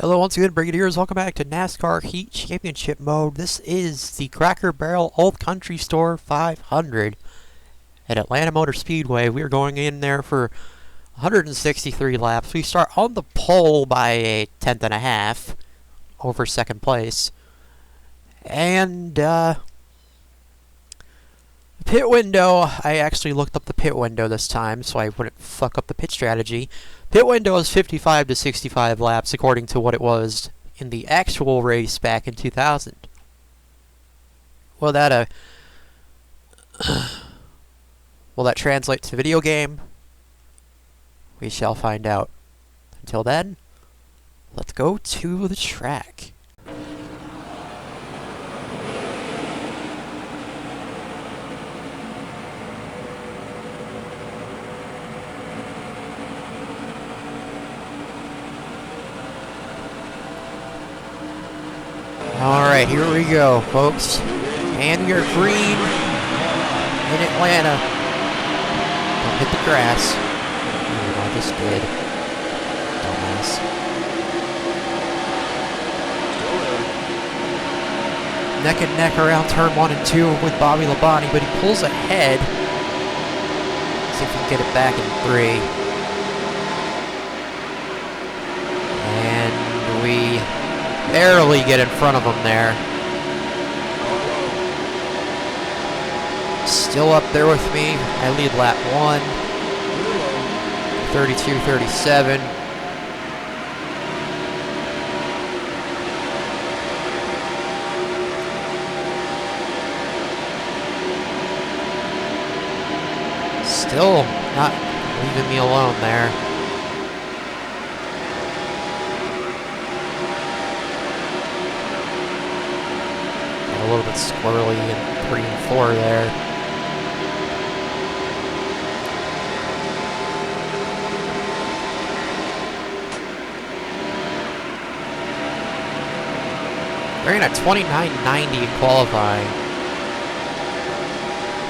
Hello once again, Brigadiers. Welcome back to NASCAR Heat Championship mode. This is the Cracker Barrel Old Country Store 500 at Atlanta Motor Speedway. We are going in there for 163 laps. We start on the pole by a tenth and a half over second place. And the pit window, I actually looked up the pit window this time so I wouldn't fuck up the pit strategy. Pit window is 55 to 65 laps according to what it was in the actual race back in 2000. Will that translate to video game? We shall find out. Until then, let's go to the track. Alright, here we go, folks. And you're green in Atlanta. Don't hit the grass. Ooh, I just did. Dumbass. Neck and neck around turn 1 and 2 with Bobby Labonte, but he pulls ahead. See if he can get it back in 3. And we barely get in front of him there. Still up there with me. I lead lap 1. 32-37. Still not leaving me alone there. A little bit squirrely in 3 and 4 there. We're in at 29.90 in qualifying.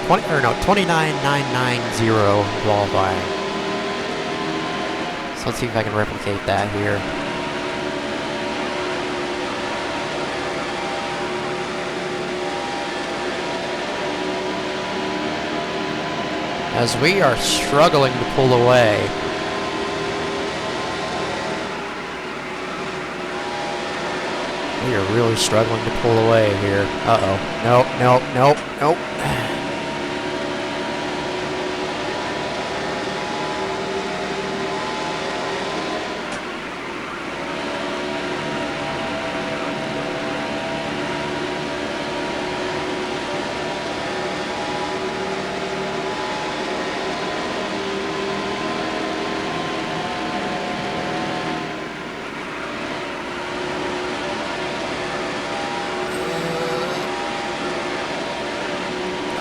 29.990 in qualifying. So let's see if I can replicate that here. As we are struggling to pull away. We are really struggling to pull away here. Uh-oh. Nope, nope, nope, nope.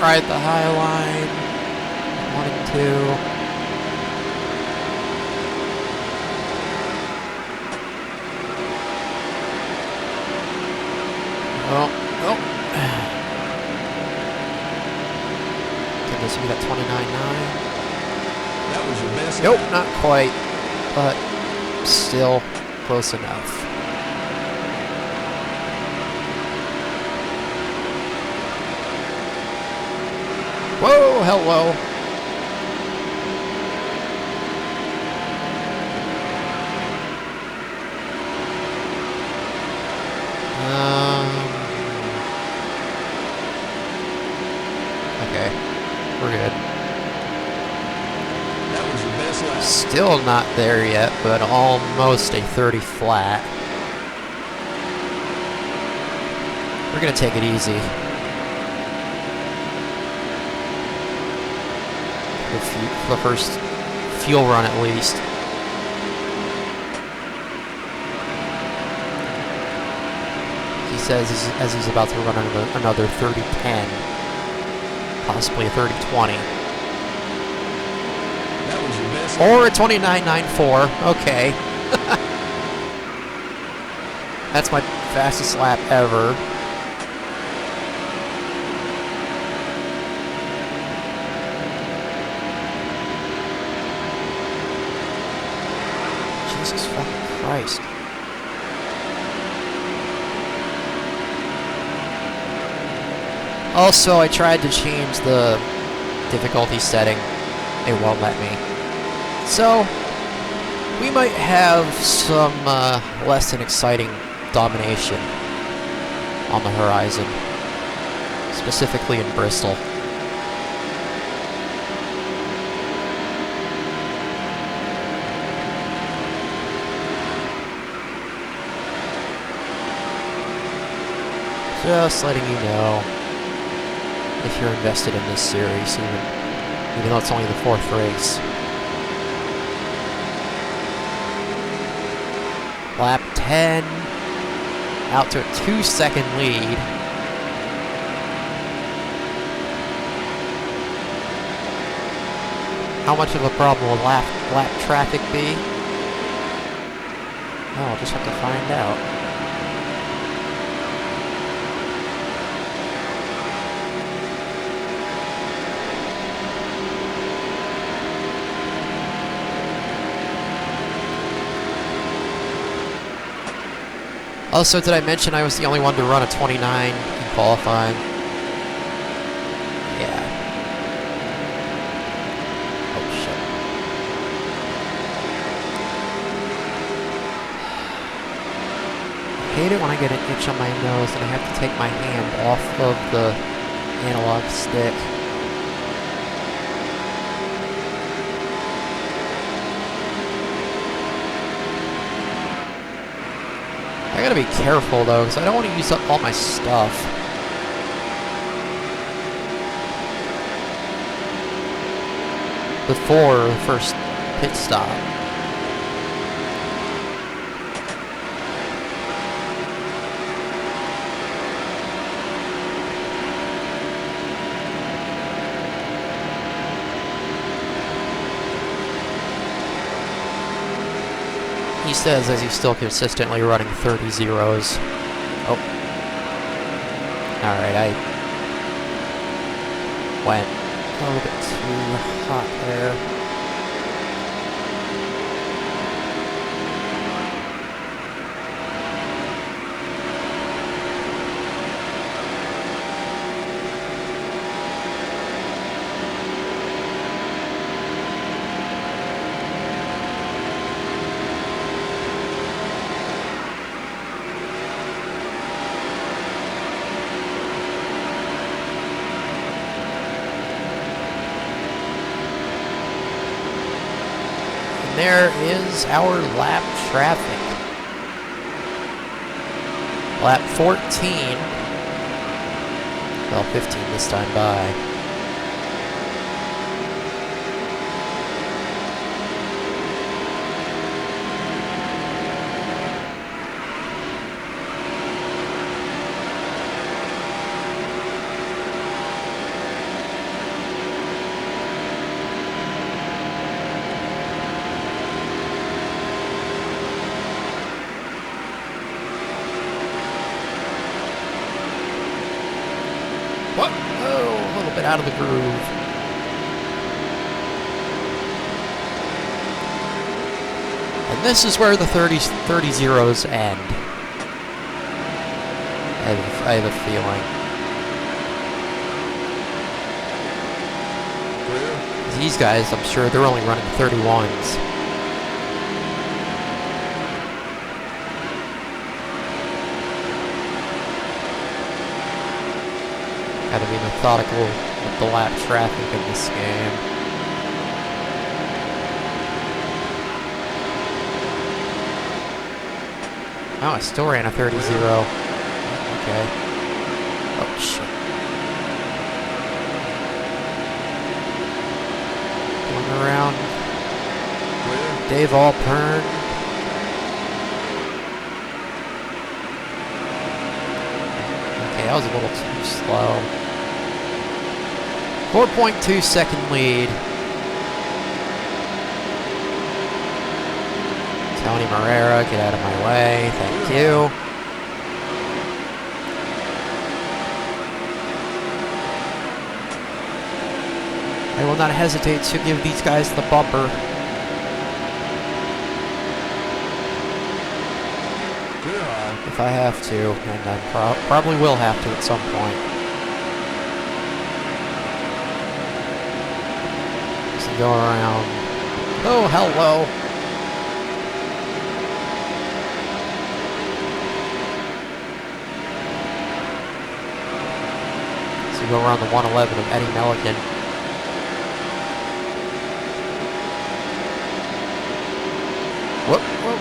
Right at the high line, 1 and 2. Oh, oh. Could this be that 29.9? That was your best. Nope, not quite, but still close enough. Whoa, hello. Okay, we're good. That was your best lap. Still not there yet, but almost a 30 flat. We're gonna take it easy. For the first fuel run at least. He says as he's about to run another 30-10, possibly a 30-20. That was your best. Or a 29.94. Okay. That's my fastest lap ever. Jesus fucking Christ. Also, I tried to change the difficulty setting. It won't let me. So, we might have some less than exciting domination on the horizon. Specifically in Bristol. Just letting you know if you're invested in this series, even though it's only the 4th race. Lap 10, out to a 2-second lead. How much of a problem will lap traffic be? Oh, I'll just have to find out. Also, did I mention I was the only one to run a 29 in qualifying? Yeah. Oh, shit. I hate it when I get an itch on my nose and I have to take my hand off of the analog stick. I gotta be careful though, because I don't want to use up all my stuff. Before the first pit stop. He says as he's still consistently running 30 zeros. Oh. Alright, I went a little bit too hot there. There is our lap traffic. Lap 14. Well, 15 this time by. What? Oh, a little bit out of the groove. And this is where the 30 zeros end. I have a feeling. These guys, I'm sure, they're only running 31s. Gotta be methodical with the lap traffic in this game. Oh, I still ran a 30-0. Okay. Oh, shit. Going around Dave Alpern. Okay, that was a little too slow. 4.2 second lead. Tony Morera, get out of my way. Thank you. I will not hesitate to give these guys the bumper. If I have to, and I probably will have to at some point. Go around. Oh, hello. So go around the 111 of Eddie Milliken. Whoop, whoop.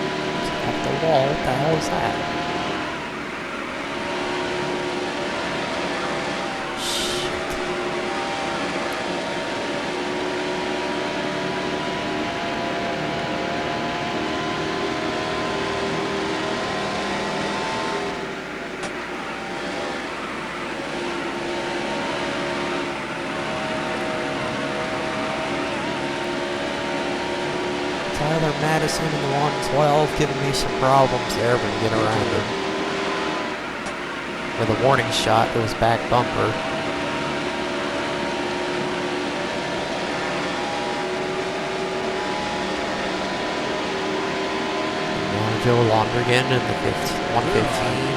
Off the wall. What the hell is that? Tyler Madison in the 112 giving me some problems there, but get around him. With a warning shot to his back bumper. Now Joe Lombergen in the 115.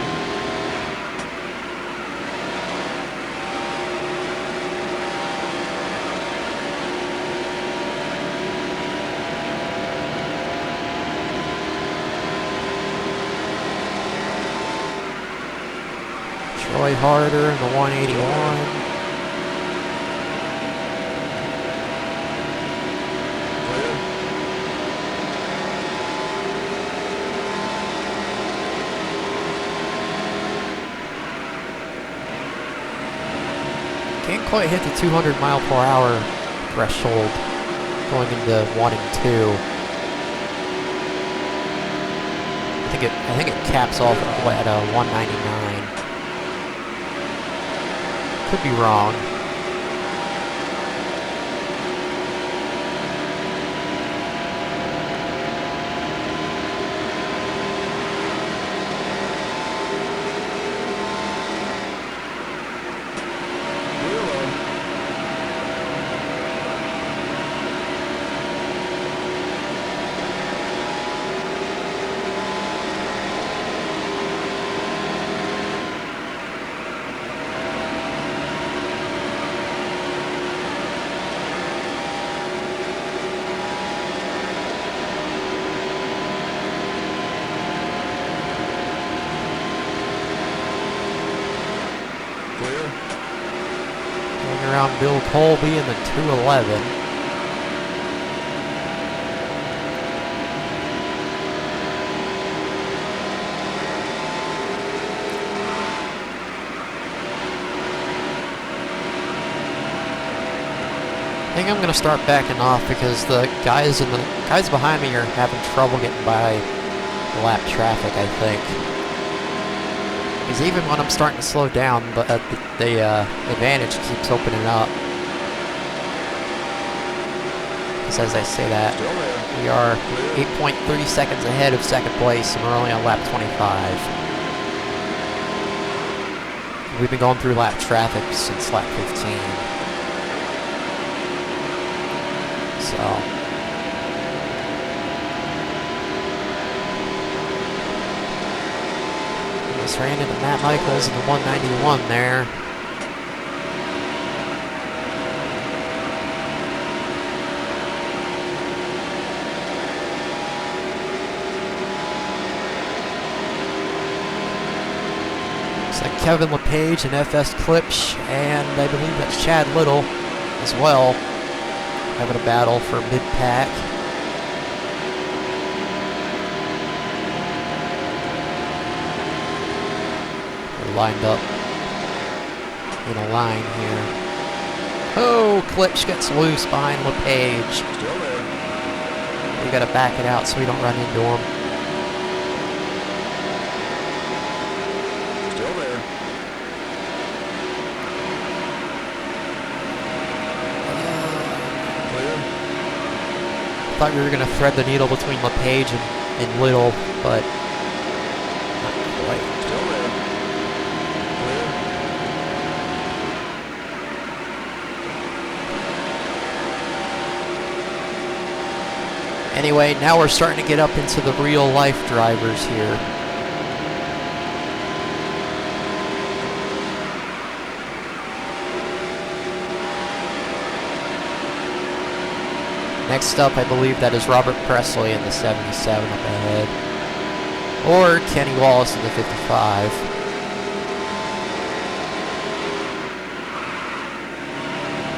Troy Harder in the 181. Can't quite hit the 200 mile per hour threshold going into 1 and 2. I think it caps off at 199. Could be wrong. Around Bill Colby in the 211. I think I'm going to start backing off because the guys behind me are having trouble getting by the lap traffic, I think. Because even when I'm starting to slow down, but the advantage keeps opening up. Because as I say that, we are 8.3 seconds ahead of second place, and we're only on lap 25. We've been going through lap traffic since lap 15. So... just ran into Matt Michaels in the 191 there. Looks like Kevin LePage and FS Klipsch, and I believe that's Chad Little as well, having a battle for mid-pack. Lined up in a line here. Oh, Klipsch gets loose behind LePage. Still there. We gotta back it out so we don't run into him. Still there. Clear. Thought we were gonna thread the needle between LePage and Little, but not quite. Still there. Clear. Anyway, now we're starting to get up into the real life drivers here. Next up, I believe that is Robert Presley in the 77 up ahead. Or Kenny Wallace in the 55.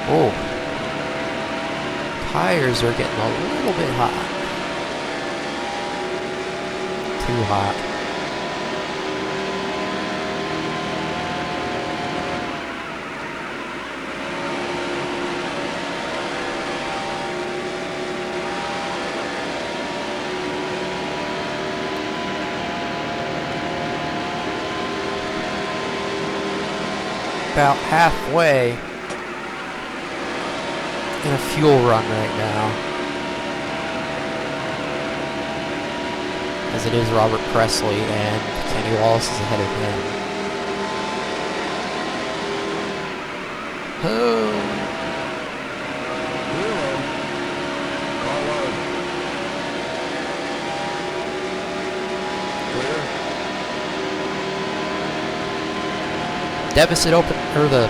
Oh. Tires are getting a little bit hot. Too hot. About halfway in a fuel run right now, as it is Robert Presley and Kenny Wallace is ahead of him. Oh. Deficit open, or the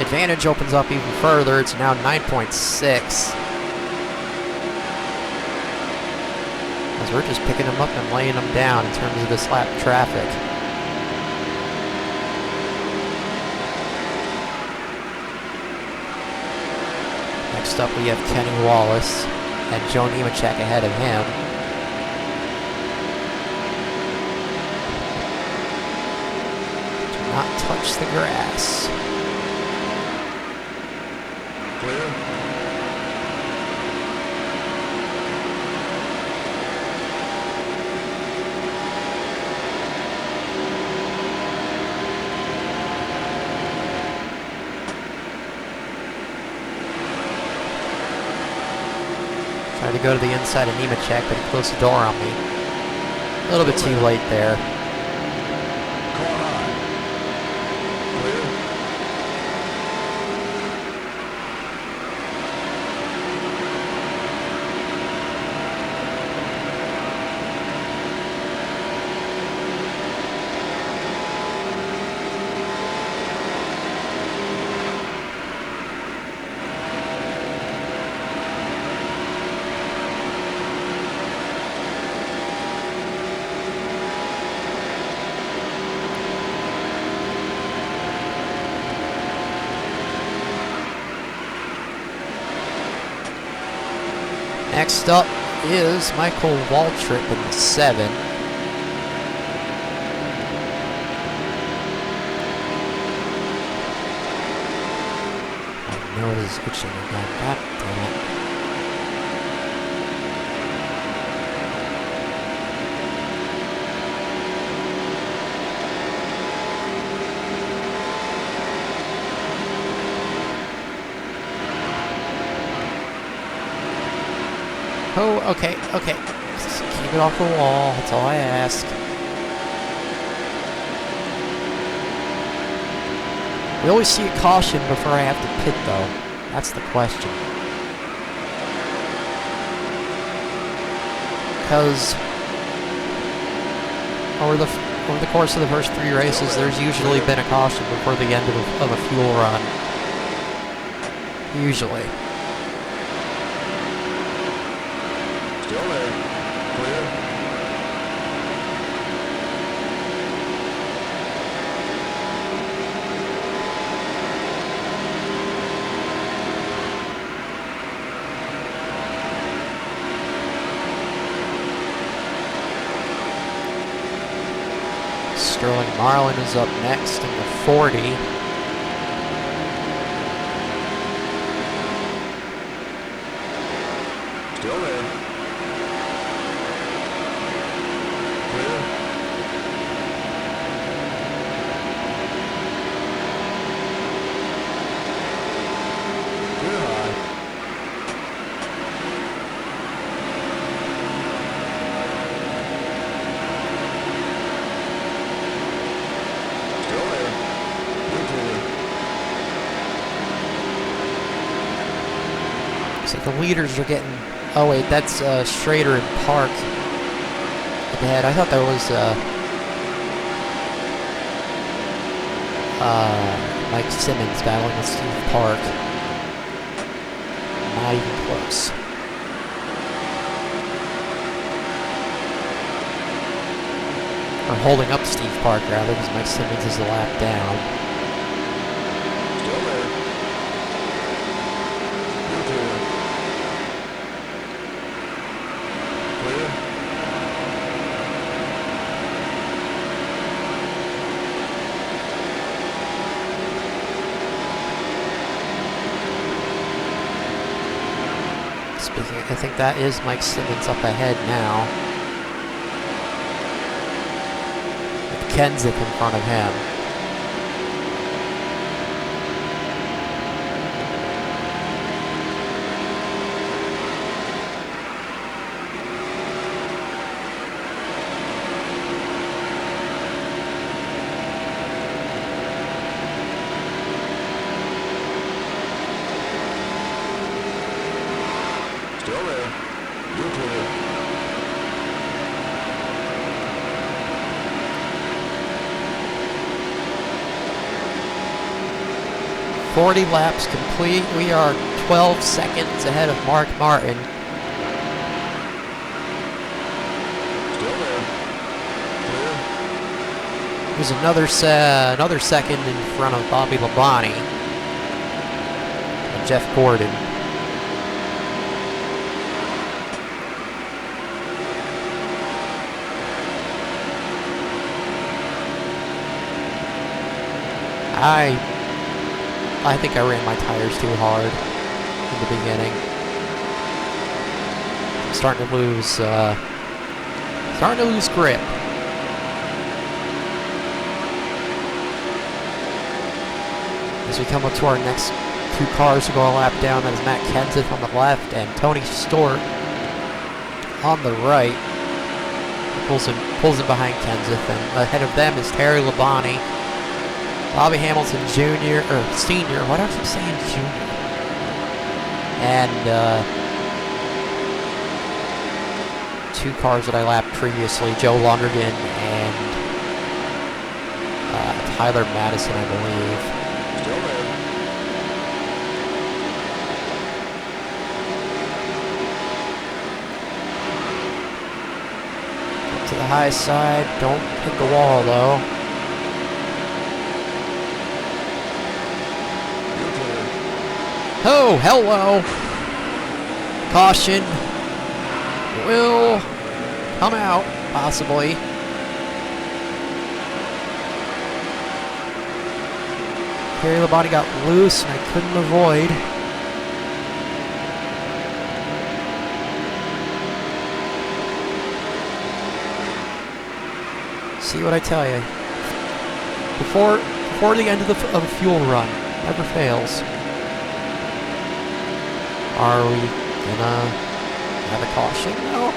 advantage opens up even further. It's now 9.6. As we're just picking them up and laying them down in terms of this lap traffic. Next up we have Kenny Wallace and Joe Nemechek ahead of him. Not touch the grass. Clear. Tried to go to the inside of Nemechek, but he closed the door on me. A little bit too late there. Next up is Michael Waltrip in the 7. My nose is itching again. God damn it. Oh, okay. Just keep it off the wall. That's all I ask. We always see a caution before I have to pit, though. That's the question. Because over the course of the first 3 races, there's usually been a caution before the end of a fuel run. Usually. Still there. Clear. Sterling Marlin is up next in the 40. Still there. Clear. Clear high. Still there. You're clear. So the leaders are getting... Oh wait, that's Schrader and Park up ahead. I thought that was Mike Simmons battling with Steve Park. Not even close. or holding up Steve Park rather, because Mike Simmons is a lap down. Still there. You're clear. Clear. Speaking, I think that is Mike Simmons up ahead now. With Kenseth in front of him. Still there. You're clear. 40 laps complete. We are 12 seconds ahead of Mark Martin. Still there. Clear. There's another second in front of Bobby Labonte and Jeff Gordon. I think I ran my tires too hard in the beginning. I'm starting to lose grip. As we come up to our next two cars to go a lap down, that is Matt Kenseth on the left and Tony Stewart on the right. He pulls in behind Kenseth, and ahead of them is Terry Labonte. Bobby Hamilton Jr. or Senior, what else am I saying, Junior? And two cars that I lapped previously, Joe Lonergan and Tyler Madison, I believe. Still there. Up to the high side, don't hit the wall though. Oh, hello! Caution will come out, possibly. Terry Labonte got loose and I couldn't avoid. See what I tell you. Before the end of a fuel run, never fails. Are we gonna have a caution now?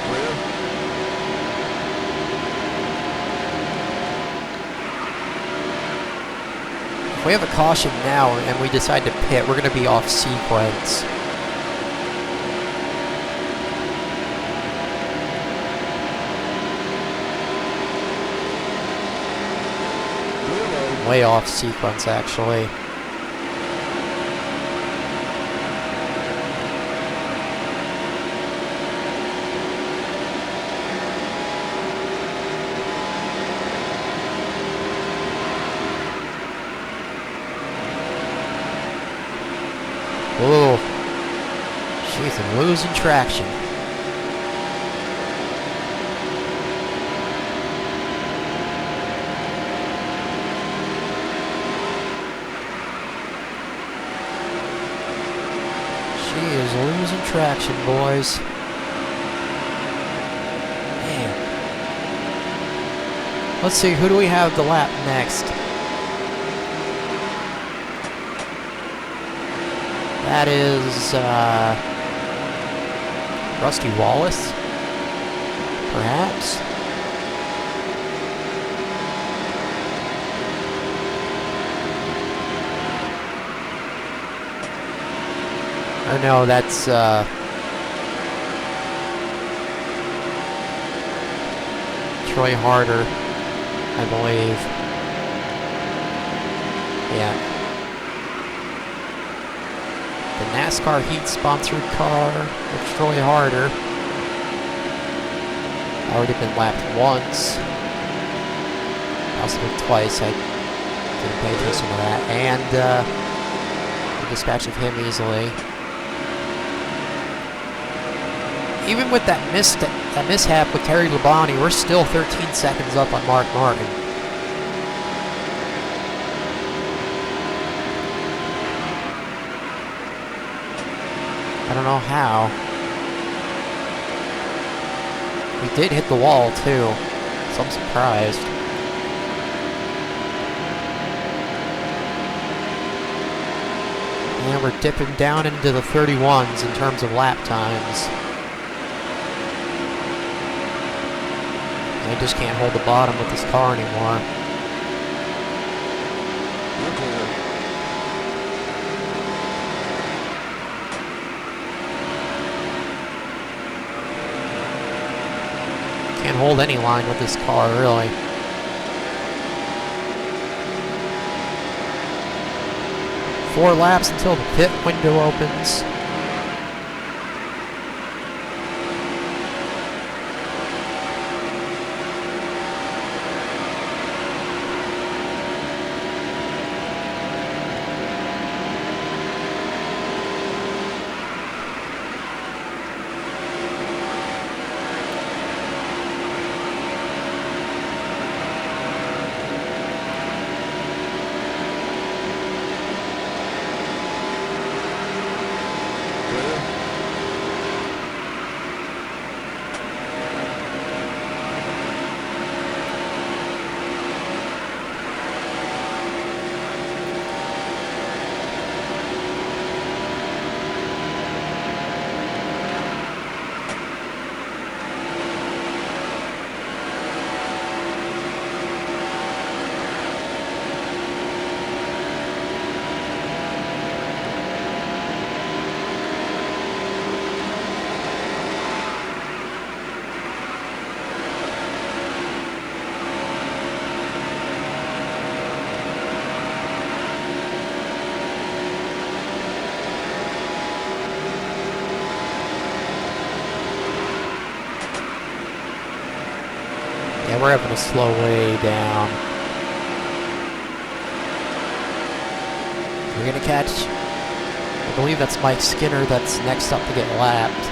Clear. If we have a caution now and we decide to pit, we're gonna be off sequence. Way off sequence, actually. Whoa. Jeez, I'm losing traction. Losing traction, boys. Man. Let's see, who do we have the lap next? That is Rusty Wallace, perhaps. Or no, that's Troy Harder, I believe. Yeah. The NASCAR Heat sponsored car looks really harder. Already been lapped once. Also been twice. I didn't pay attention to that. And the dispatch of him easily. Even with that mishap with Terry Labonte, we're still 13 seconds up on Mark Martin. I don't know how. We did hit the wall too, so I'm surprised. And we're dipping down into the 31s in terms of lap times. I just can't hold the bottom with this car anymore. You're clear. Can't hold any line with this car, really. Four laps until the pit window opens. Yeah, we're having to slow way down. We're gonna catch, I believe that's Mike Skinner that's next up to get lapped.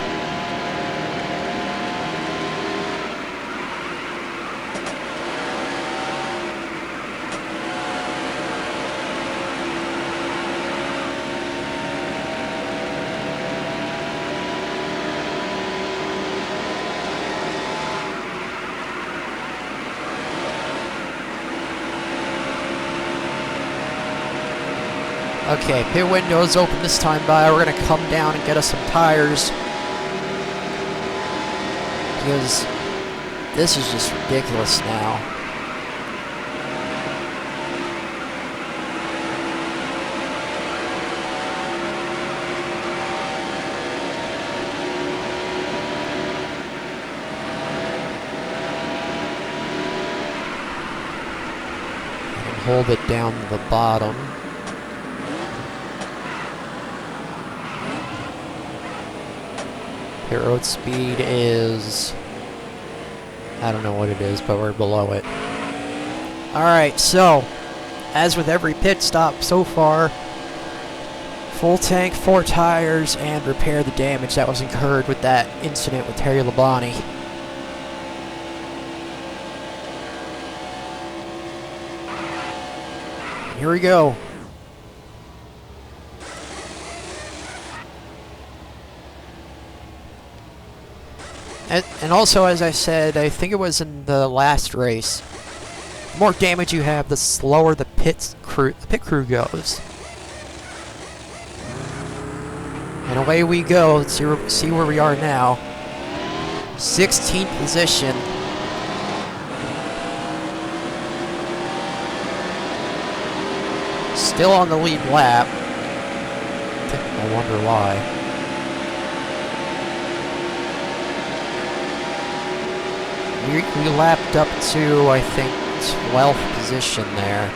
Okay, pit window's open this time by. We're gonna come down and get us some tires. Because this is just ridiculous now. And hold it down to the bottom. Pit road speed is, I don't know what it is, but we're below it. Alright, so, as with every pit stop so far, full tank, 4 tires, and repair the damage that was incurred with that incident with Terry Labonte. Here we go. And also, as I said, I think it was in the last race, the more damage you have, the slower the pit crew goes. And away we go. Let's see where we are now. 16th position. Still on the lead lap. I wonder why. We lapped up to, I think, 12th position there.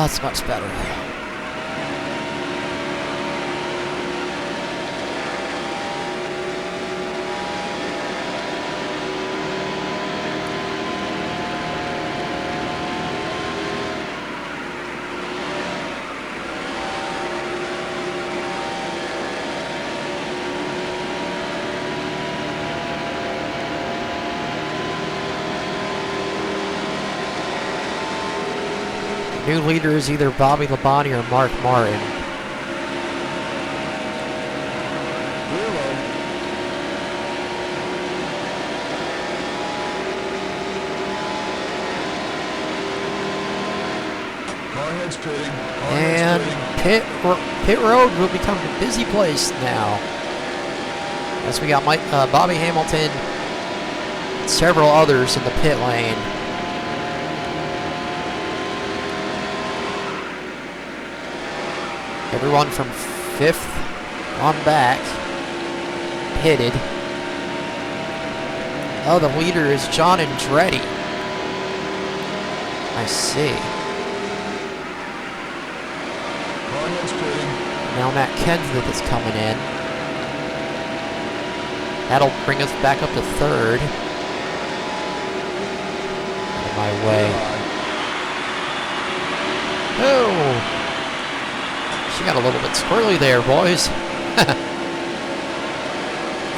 it's much better. New leader is either Bobby Labonte or Mark Martin. Clear low. Car heads pitting. Car And heads pitting. pit road will become a busy place now. As we got Bobby Hamilton, several others in the pit lane. Everyone from 5th on back pitted. Oh, the leader is John Andretti. I see. Car heads pitting. Now Matt Kenseth is coming in. That'll bring us back up to 3rd. Out of my way. Oh! She got a little bit squirrely there, boys.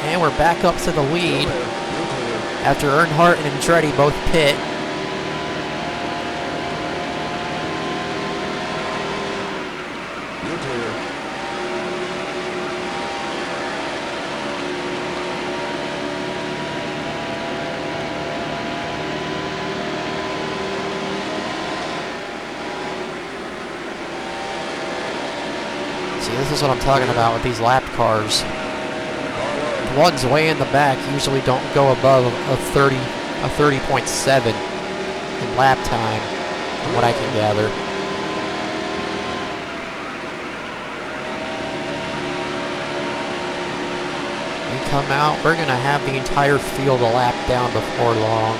And we're back up to the lead after Earnhardt and Andretti both pit. You're clear. See, this is what I'm talking about with these lap cars. The ones way in the back usually don't go above a 30.7 in lap time, from what I can gather. We come out, we're gonna have the entire field a lap down before long.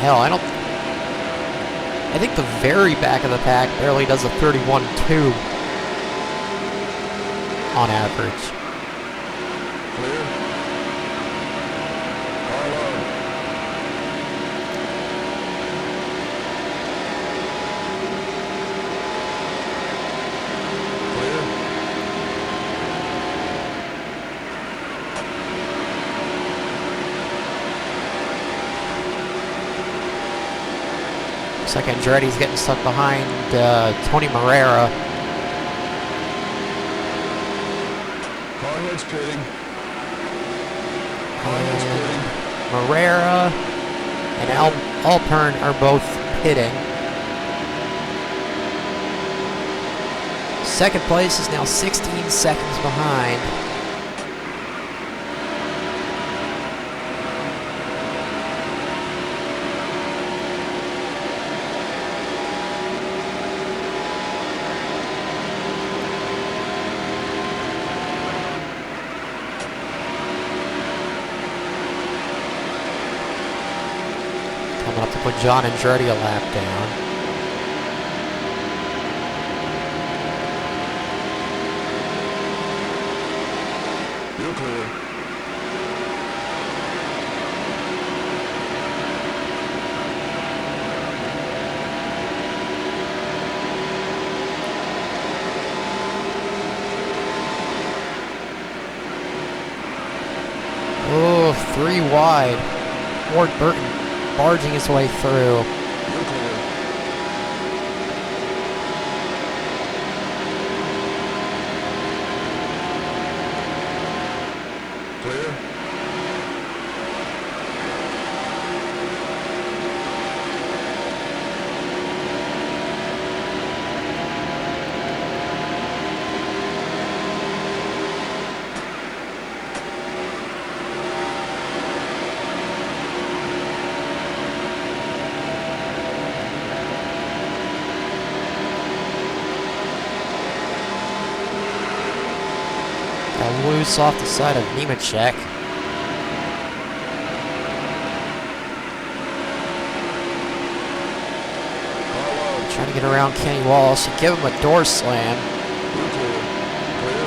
Hell, I think the very back of the pack barely does a 31.2 on average. Clear. Car low. Clear. Looks like Andretti's getting stuck behind Tony Morera. Car heads pitting. Car heads pitting. Morera and Alpern are both pitting. Second place is now 16 seconds behind. Coming up to put John Andretti a lap down. You're clear. Oh, 3 wide. Ward Burton barging his way through. You're clear. Clear. Got loose off the side of Nemechek. Trying to get around Kenny Walsh and give him a door slam. You're clear. Clear.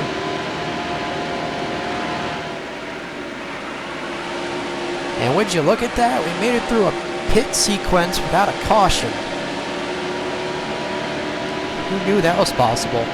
And would you look at that? We made it through a pit sequence without a caution. Who knew that was possible?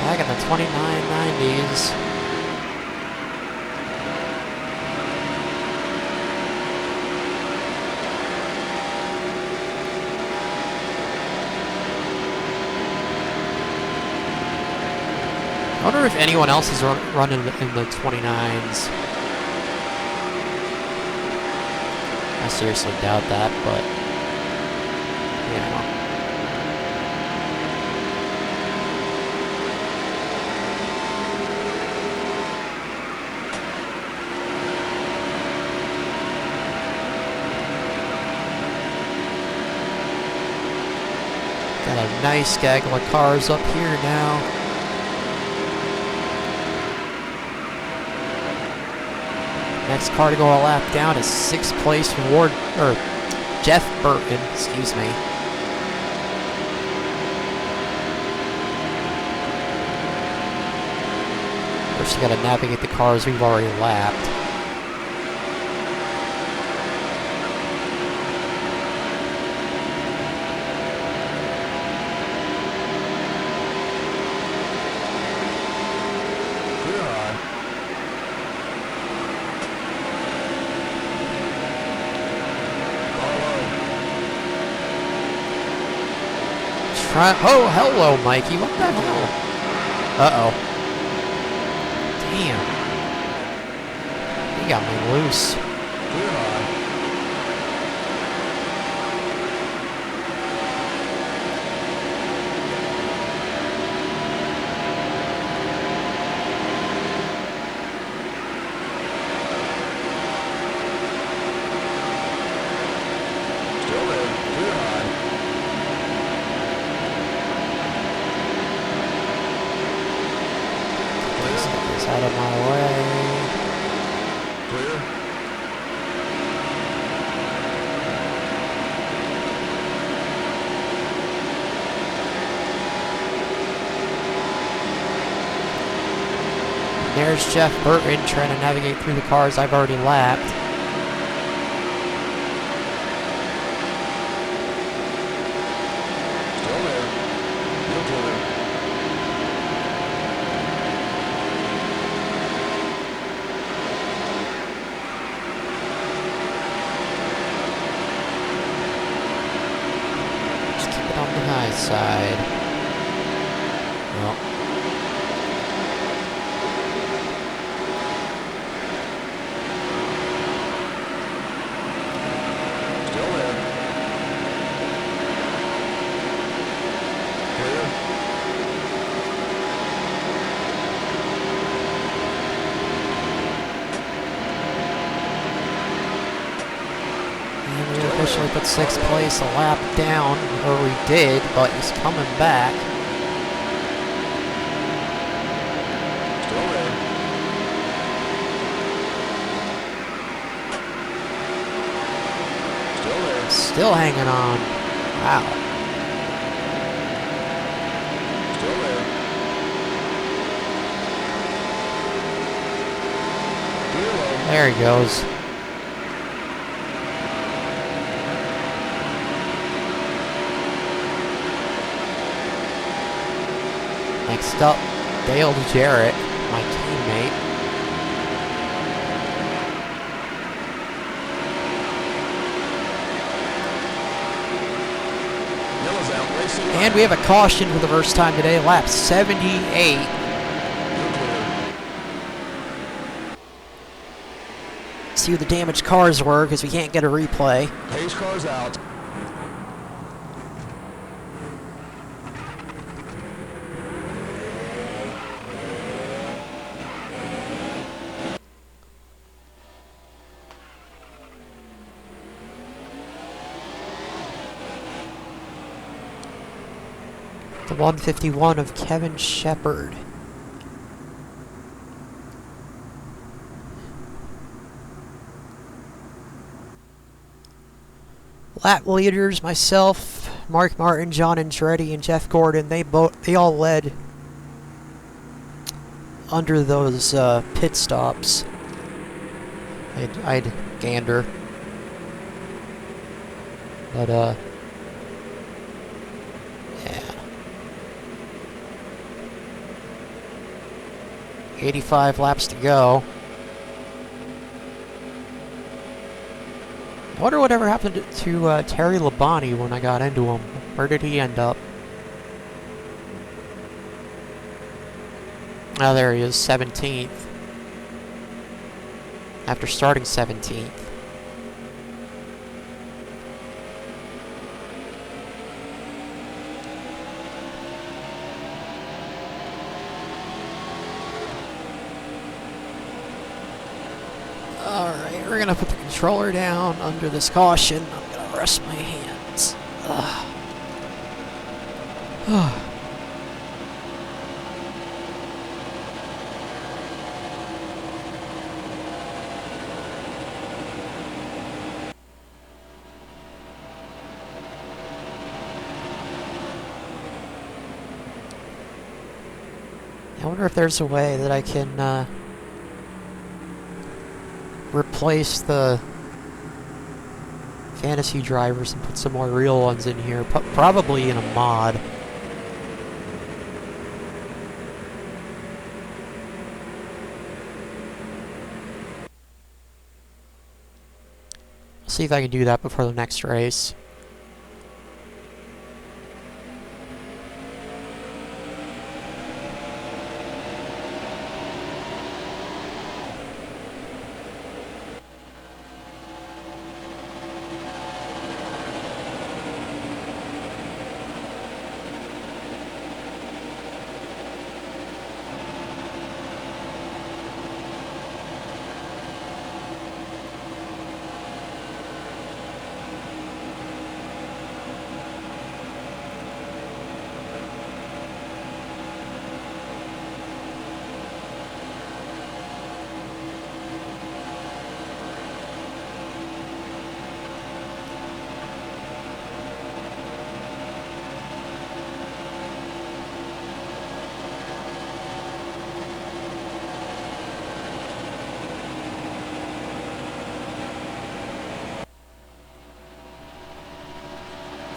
Back in the 2990s. I wonder if anyone else is running in the 29s. I seriously doubt that, but yeah. Got a nice gaggle of cars up here now. Next car to go a lap down is 6th place Jeff Burton, excuse me. First you gotta navigate the cars we've already lapped. Oh, hello, Mikey. What the hell? Uh-oh. Damn. He got me loose. Out of my way. Clear. There's Jeff Burton trying to navigate through the cars I've already lapped. Still there. You're clear. On the high side. Well. Still there. Clear. And we officially put 6th place a lap down, or we did, but he's coming back. Still there. Still there. Still hanging on. Wow. Still there. There he goes. Next up, Dale Jarrett, my teammate. Yellow's out, racing right. And we have a caution for the first time today, lap 78. You're clear. See who the damaged cars were, because we can't get a replay. Pace car's out. The 151 of Kevin Shepard. Lap leaders, myself, Mark Martin, John Andretti, and Jeff Gordon, they all led under those pit stops. I'd gander. But yeah. 85 laps to go. I wonder whatever happened to Terry Labonte when I got into him. Where did he end up? Oh, there he is, 17th. After starting 17th. Alright, we're gonna put the controller down under this caution. I'm gonna rest my hands. I wonder if there's a way that I can replace the fantasy drivers and put some more real ones in here. Probably in a mod. I'll see if I can do that before the next race.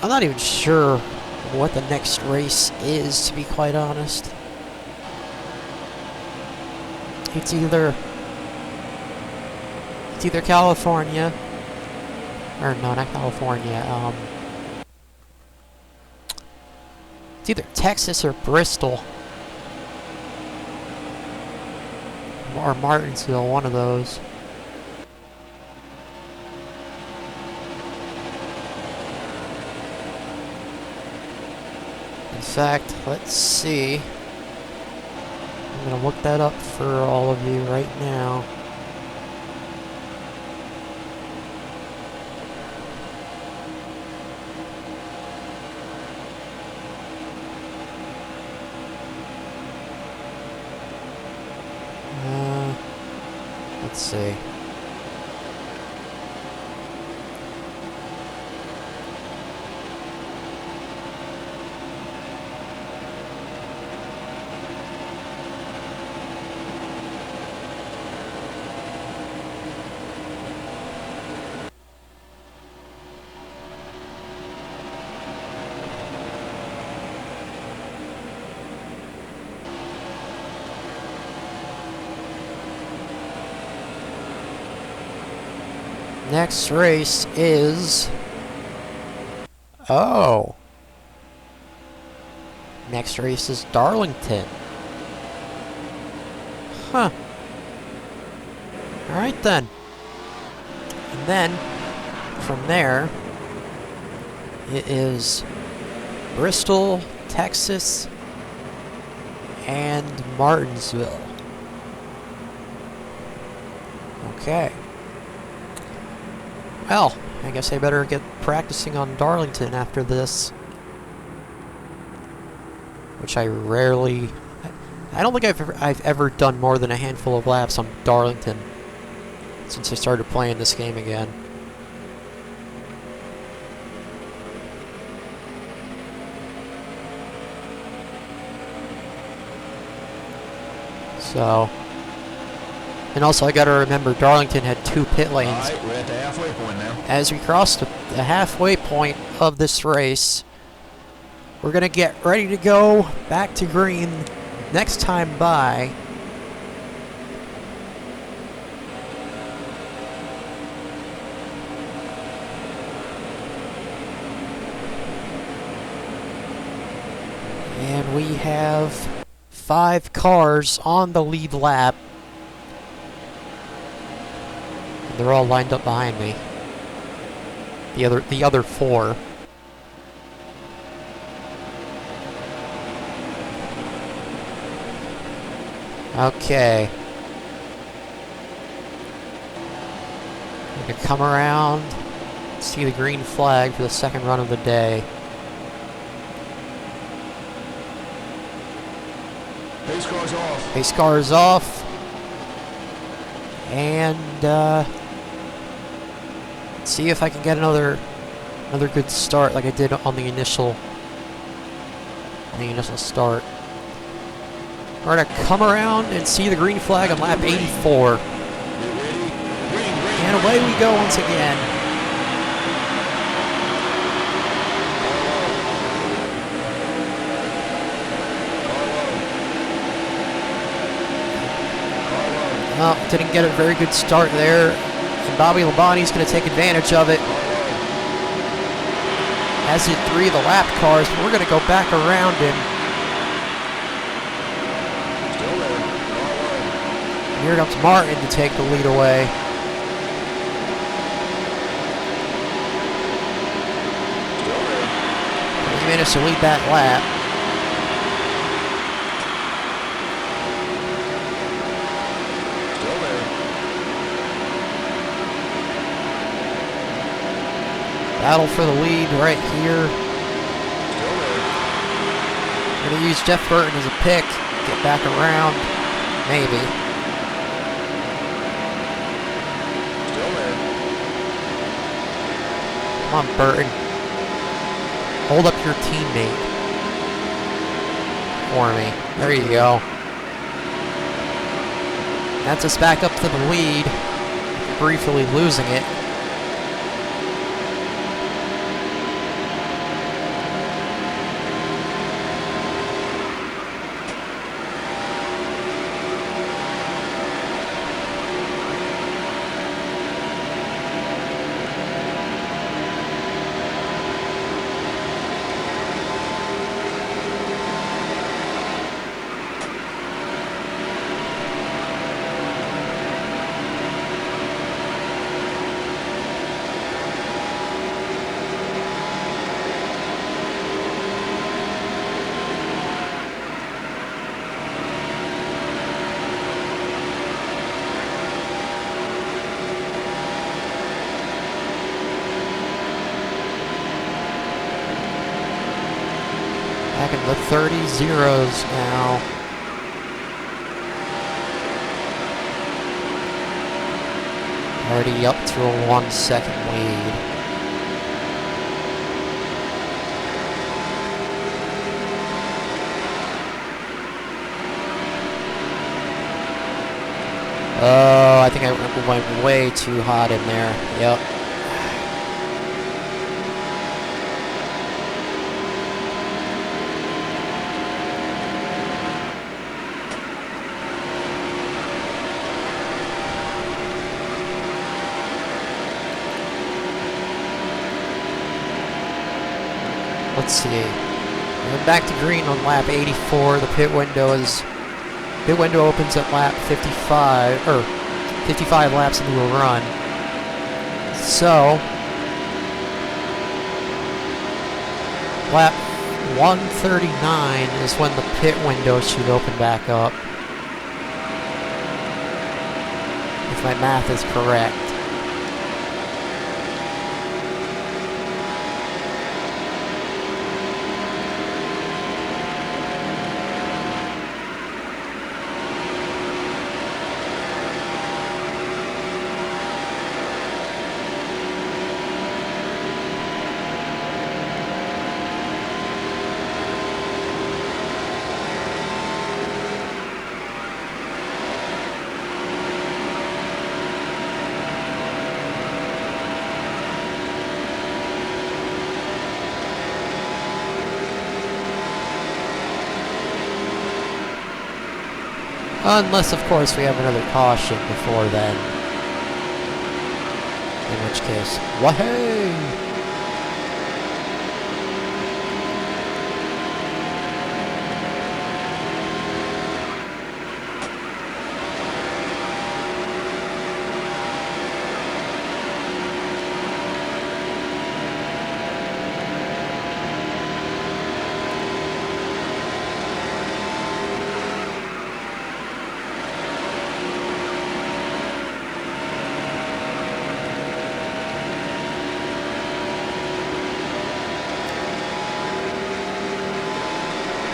I'm not even sure what the next race is, to be quite honest. It's either California, or no, not California. It's either Texas or Bristol, or Martinsville, one of those. In fact, let's see. I'm gonna look that up for all of you right now. Let's see. next race is... Oh. Next race is Darlington. Huh. Alright then. And then, from there, it is Bristol, Texas, and Martinsville. Okay. Well, I guess I better get practicing on Darlington after this. Which I rarely... I don't think I've ever done more than a handful of laps on Darlington since I started playing this game again. So... And also I gotta remember Darlington had 2 pit lanes. Alright, we're at the halfway point now. As we cross the halfway point of this race, we're gonna get ready to go back to green next time by. And we have 5 cars on the lead lap. They're all lined up behind me. The other 4. Okay. I'm gonna come around, see the green flag for the second run of the day. Pace car's off. Pace car is off. And see if I can get another good start like I did on the initial start. We're gonna come around and see the green flag on lap 84. And away we go once again. Well, didn't get a very good start there. And Bobby Labonte's going to take advantage of it. As did 3 of the lap cars. We're going to go back around him. Still there. Here comes Martin to take the lead away. Still there. He managed to lead that lap. Still there. Battle for the lead right here. Still there. We're going to use Jeff Burton as a pick. Get back around. Maybe. Still there. Come on, Burton. Hold up your teammate for me. There you go. That's us back up to the lead. Briefly losing it. Back in the 30 zeros now. Already up to a 1-second lead. Oh, I think I went way too hot in there. Yep. let's see. We're back to green on lap 84. The pit window opens at lap 55, or 55 laps into a run. So, lap 139 is when the pit window should open back up. If my math is correct. Unless, of course, we have another caution before then. In which case, wahey!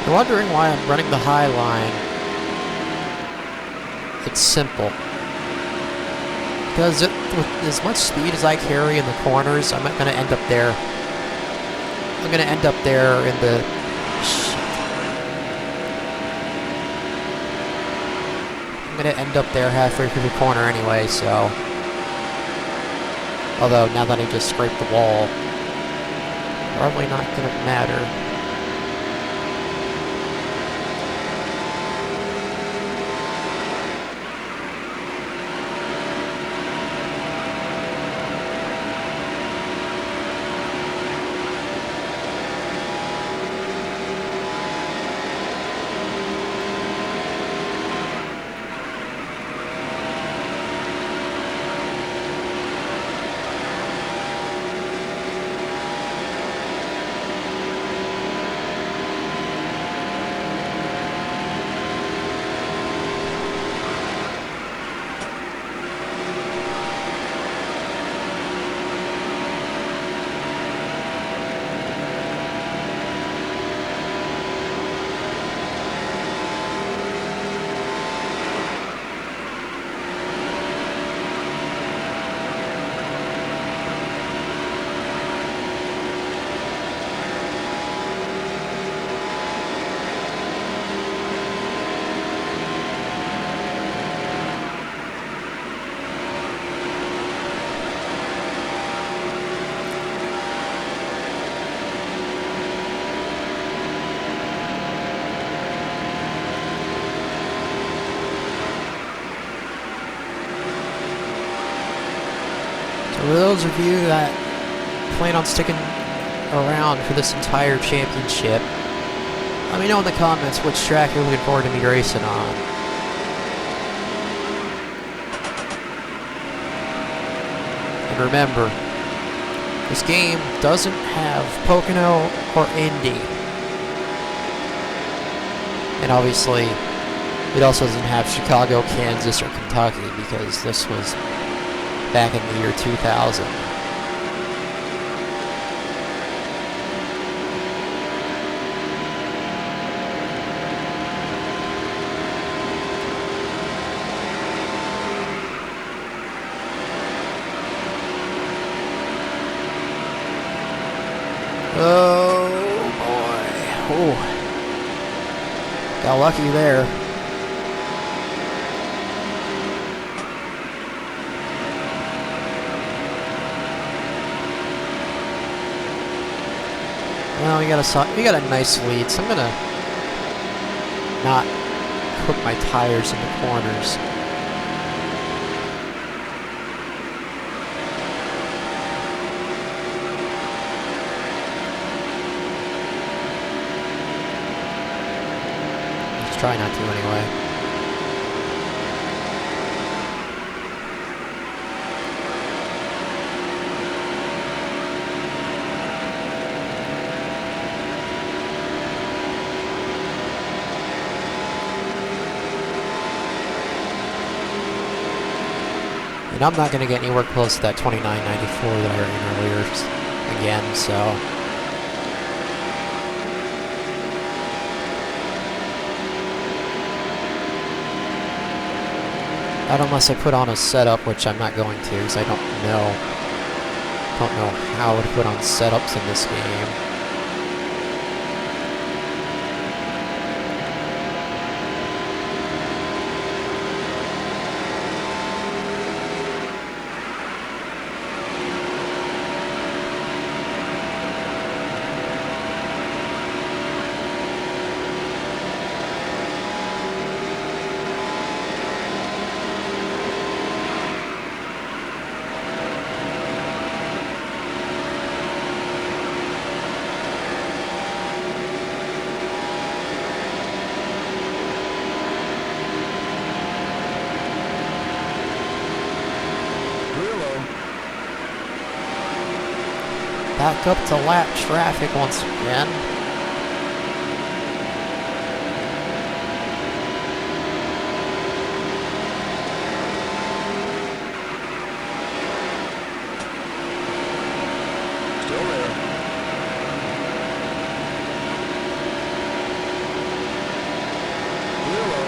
You're wondering why I'm running the high line. It's simple. Because with as much speed as I carry in the corners, I'm not going to end up there. I'm going to end up there in the... Shit. I'm going to end up there halfway through the corner anyway, so... Although, now that I just scraped the wall, probably not going to matter. For those of you that plan on sticking around for this entire championship, let me know in the comments which track you're looking forward to me racing on. And remember, this game doesn't have Pocono or Indy. And obviously, it also doesn't have Chicago, Kansas, or Kentucky, because this was back in the year 2000. Oh boy. Ooh. Got lucky there. Well, we got a nice lead, so I'm gonna not cook my tires in the corners. try not to anyway. And I'm not going to get anywhere close to that 29.94 that I ran earlier again, so. Not unless I put on a setup, which I'm not going to, because I don't know how to put on setups in this game. Back up to lap traffic once again. Still there. Rear low.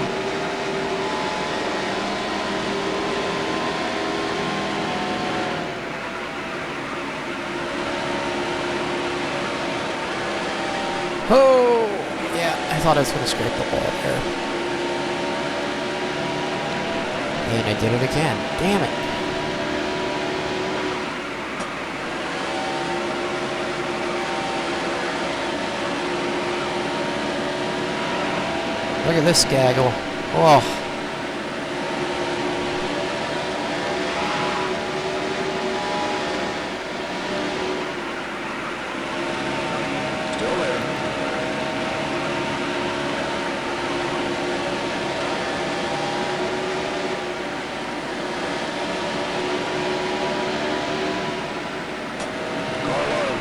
Oh, yeah, I thought I was going to scrape the wall there. And I did it again. Damn it. Look at this gaggle. Oh. Still there. Car low.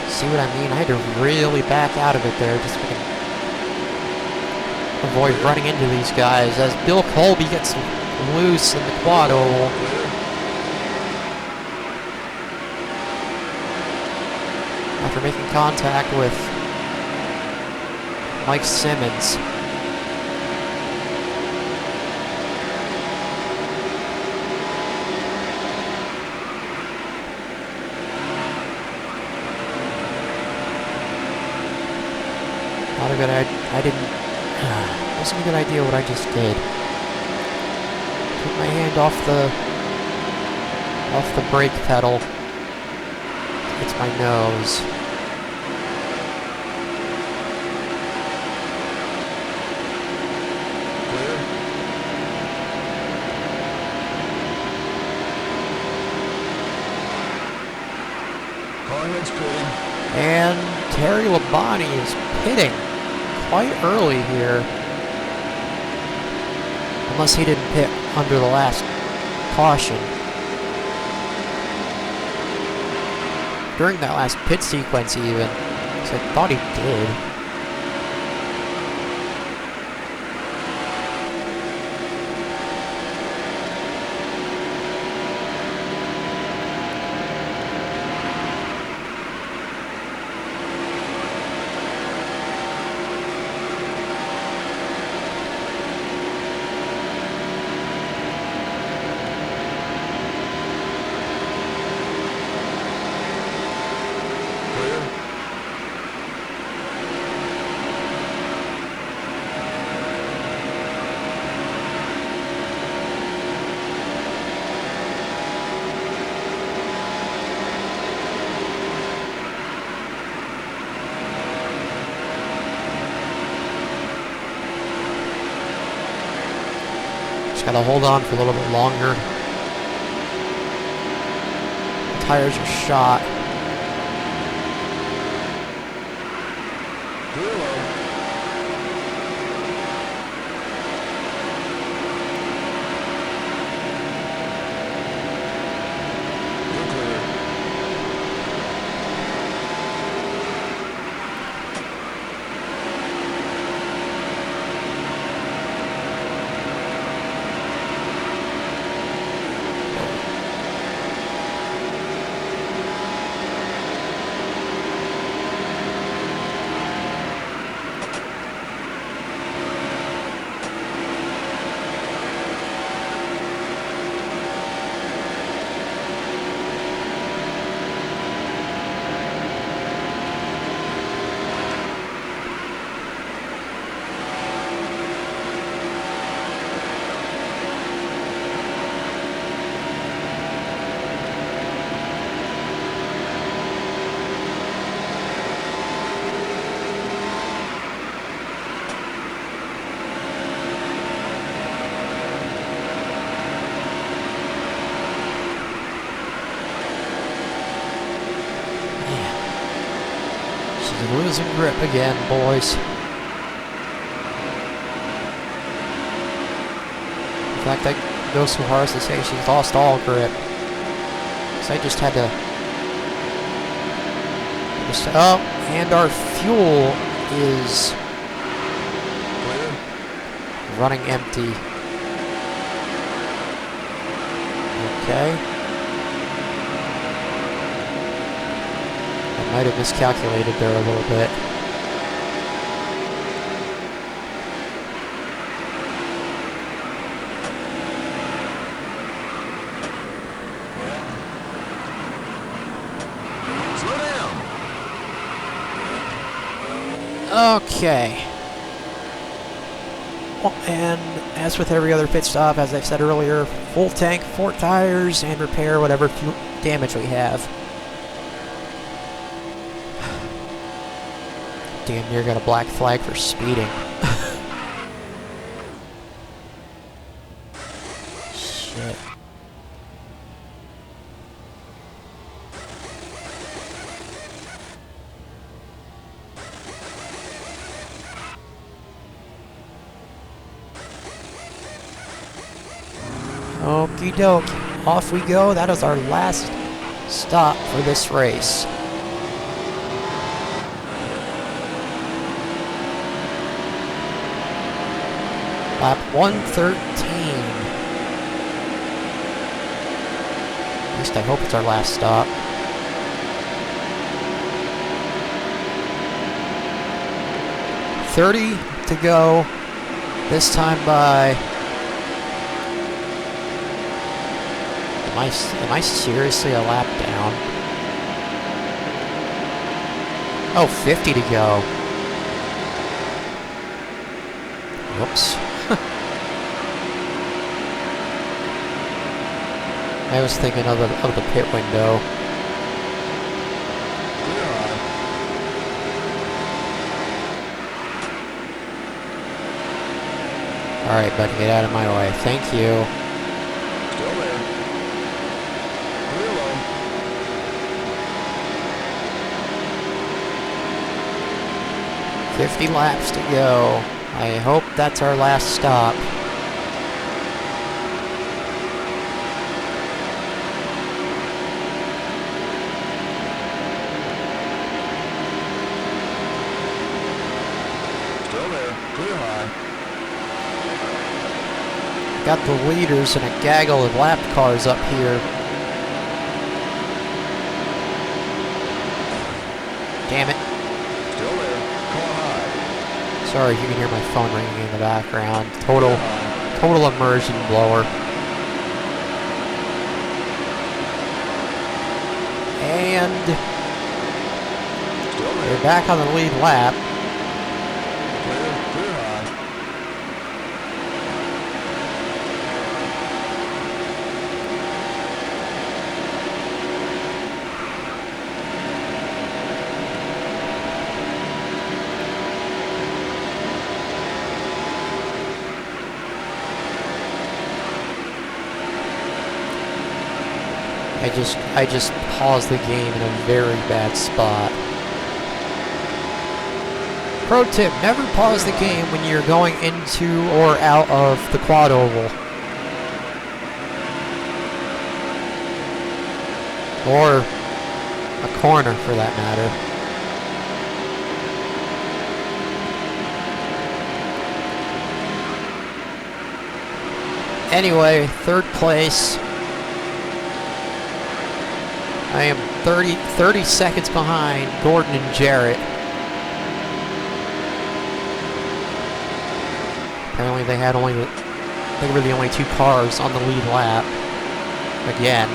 See what I mean? I had to really back out of it there just so I can avoid running into these guys as Bill Colby gets loose in the quad oval. Clear. After making contact with Mike Simmons. Not a good idea. Wasn't a good idea what I just did. Took my hand off the brake pedal. It's my nose. Clear. Car head's pitting. And Terry Labonte is pitting quite early here. Unless he didn't pit under the last caution. During that last pit sequence even. So I thought he did. Clear. Just gotta hold on for a little bit longer. The tires are shot. Clear low. You're clear. She's losing grip again, boys. In fact, I go so hard as to say she's lost all grip. So I just had to... Oh, and our fuel is Clear. running empty. Okay. I might have miscalculated there a little bit. Slow down. Okay. Well, and as with every other pit stop, as I've said earlier, full tank, 4 tires, and repair whatever fuel damage we have. Damn near got a black flag for speeding. Shit. Okie doke. Off we go. That is our last stop for this race. Lap 113. At least I hope it's our last stop. .30 to go. This time by... Am I seriously a lap down? Oh, 50 to go. Whoops. I was thinking of the pit window. Clear on. Alright, buddy, get out of my way. Thank you. Still there. Clear low. 50 laps to go. I hope that's our last stop. Still there. Clear high. Got the leaders and a gaggle of lap cars up here. Damn it. Still there. Car high. Sorry if you can hear my phone ringing in the background. Total immersion blower. And Still there. we're back on the lead lap. Clear. Clear high. I just paused the game in a very bad spot. Pro tip, never pause the game when you're going into or out of the quad oval. Or a corner, for that matter. Anyway, third place. I am 30 seconds behind Gordon and Jarrett. Apparently they were the only two cars on the lead lap. Again.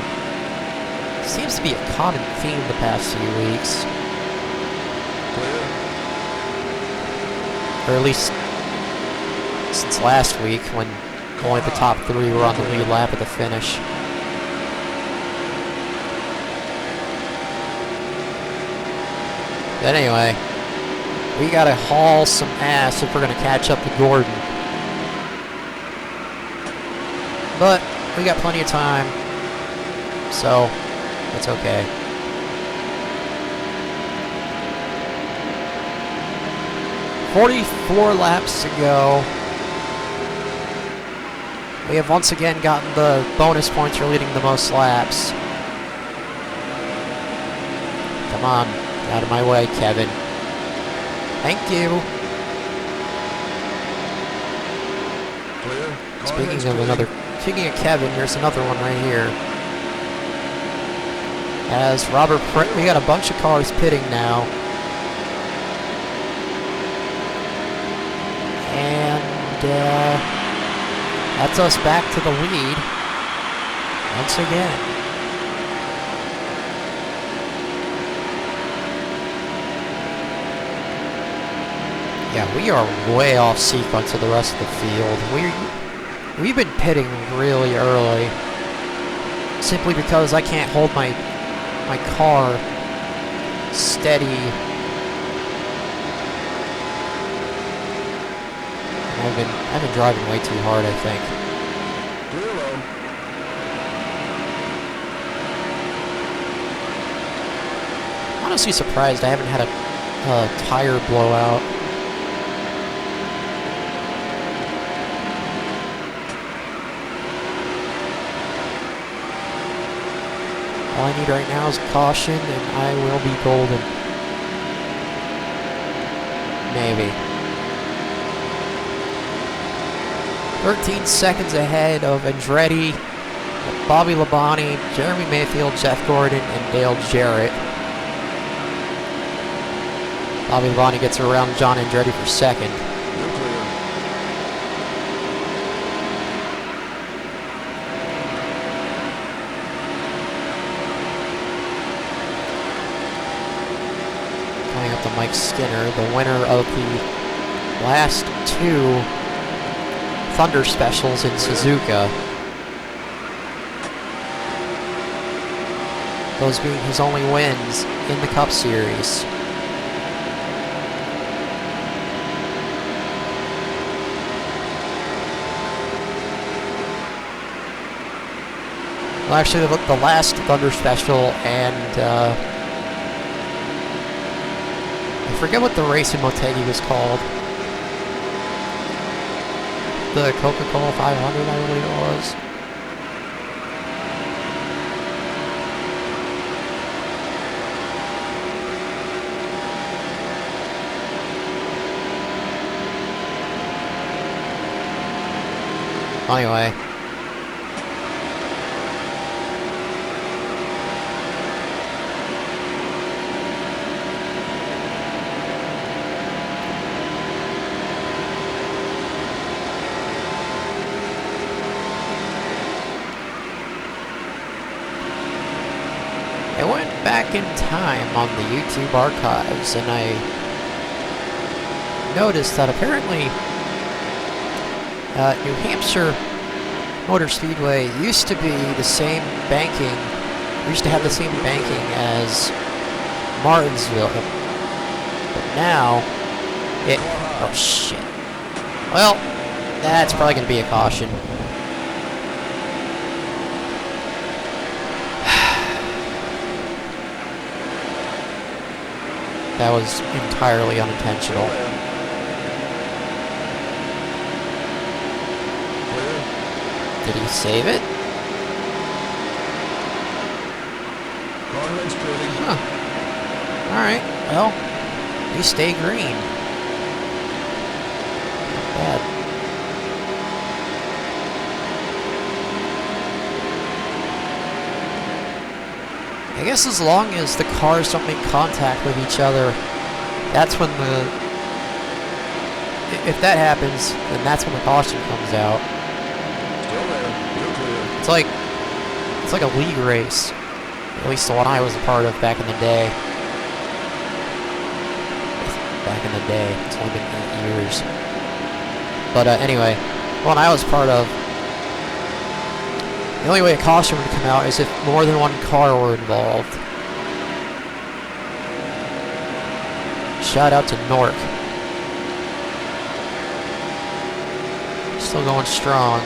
Seems to be a common theme the past few weeks. Or at least since last week when only the top three were on the lead lap at the finish. But anyway, we gotta haul some ass if we're gonna catch up to Gordon. But we got plenty of time, so that's okay. "44 laps to go. We have once again gotten the bonus points for leading the most laps. Come on, get out of my way, Kevin. Thank you." Speaking of Kevin, here's another one right here. As we got a bunch of cars pitting now. And that's us back to the lead once again. Yeah, we are way off sequence of the rest of the field. We've been pitting really early, simply because I can't hold my car steady. I've been driving way too hard, I think. I'm honestly surprised I haven't had a tire blowout. All I need right now is caution, and I will be golden. Maybe. 13 seconds ahead of Andretti, Bobby Labonte, Jeremy Mayfield, Jeff Gordon, and Dale Jarrett. Bobby Labonte gets around John Andretti for second. Coming up to Mike Skinner, the winner of the last two Thunder Specials in Suzuka. Those being his only wins in the Cup Series. Well, actually, the last Thunder Special, and I forget what the race in Motegi was called. The Coca-Cola 500, I believe it was. Anyway. I went back in time on the YouTube archives and I noticed that apparently New Hampshire Motor Speedway used to be the same banking, used to have the same banking as Martinsville, but now it, oh shit. Well, that's probably going to be a caution. That was entirely unintentional. Did he save it? Carmen's pretty. Huh. Alright, well, we stay green. Not bad. I guess as long as the cars don't make contact with each other, that's when the... If that happens, then that's when the caution comes out. Still there. You're clear. It's like a league race. At least the one I was a part of back in the day. Back in the day. It's only been 8 years. But anyway, the one I was part of, the only way a caution would come out is if more than one car were involved. Shout out to Nork. Still going strong.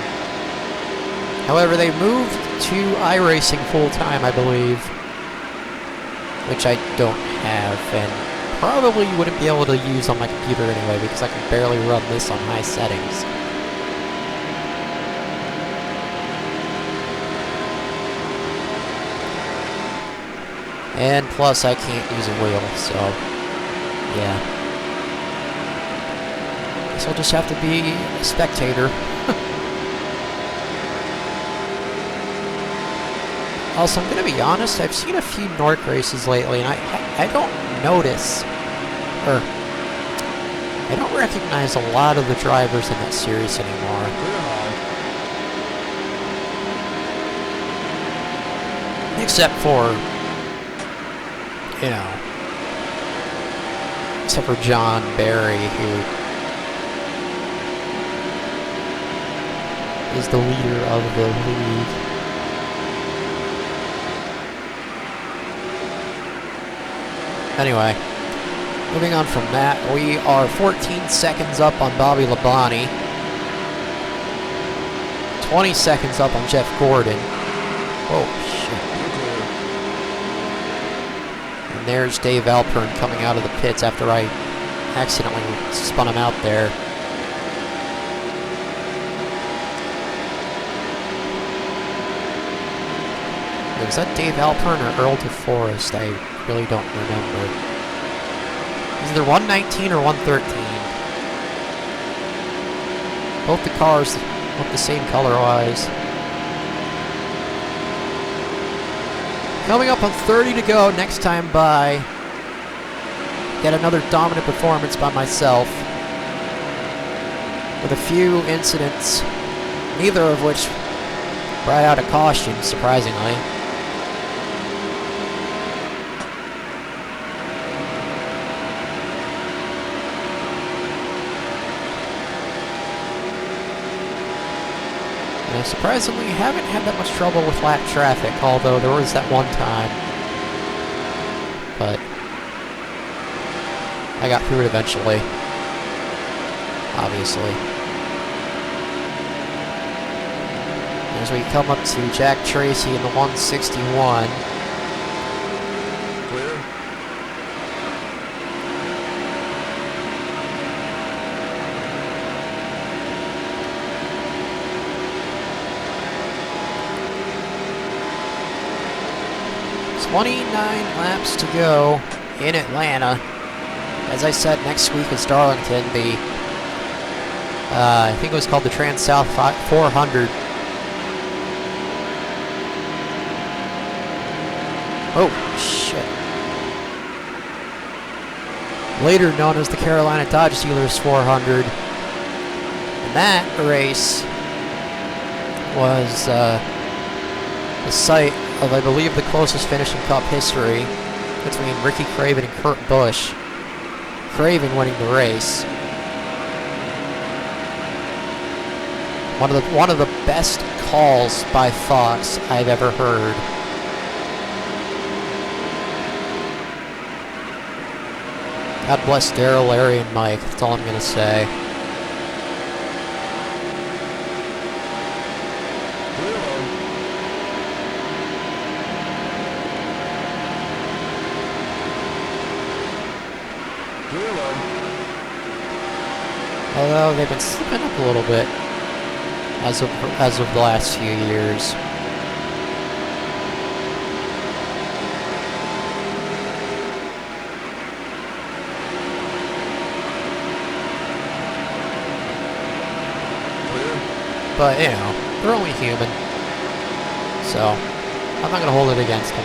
However, they moved to iRacing full-time, I believe. Which I don't have, and probably wouldn't be able to use on my computer anyway, because I can barely run this on high settings. And plus, I can't use a wheel, so... yeah. Guess I'll just have to be a spectator. Also, I'm gonna be honest, I've seen a few Nork races lately, and I don't notice, or I don't recognize a lot of the drivers in that series anymore. Clear high. Except for, you know, except for John Barry, who is the leader of the league. Anyway, moving on from that, we are 14 seconds up on Bobby Labonte, 20 seconds up on Jeff Gordon. Oh, shit. And there's Dave Alpern coming out of the pits after I accidentally spun him out there. Was that Dave Alpern or Earl DeForest? I really don't remember. Is either 119 or 113. Both the cars look the same color-wise. Coming up on 30 to go, next time by. Yet another dominant performance by myself. With a few incidents, neither of which brought out a caution, surprisingly. And I surprisingly haven't had that much trouble with lap traffic, although there was that one time. But I got through it eventually. Obviously. As we come up to Jack Tracy in the 161. Clear. .29 laps to go in Atlanta. As I said, next week is Darlington, the I think it was called the Trans-South 400. Oh, shit. Later known as the Carolina Dodge Dealers 400. And that race was the site of, I believe, the closest finish in Cup history between Ricky Craven and Kurt Busch. Craven winning the race. One of the best calls by Fox I've ever heard. God bless Daryl, Larry, and Mike. That's all I'm gonna say. Although they've been slipping up a little bit. as of the last few years. But, you know, they're only human. So, I'm not going to hold it against them.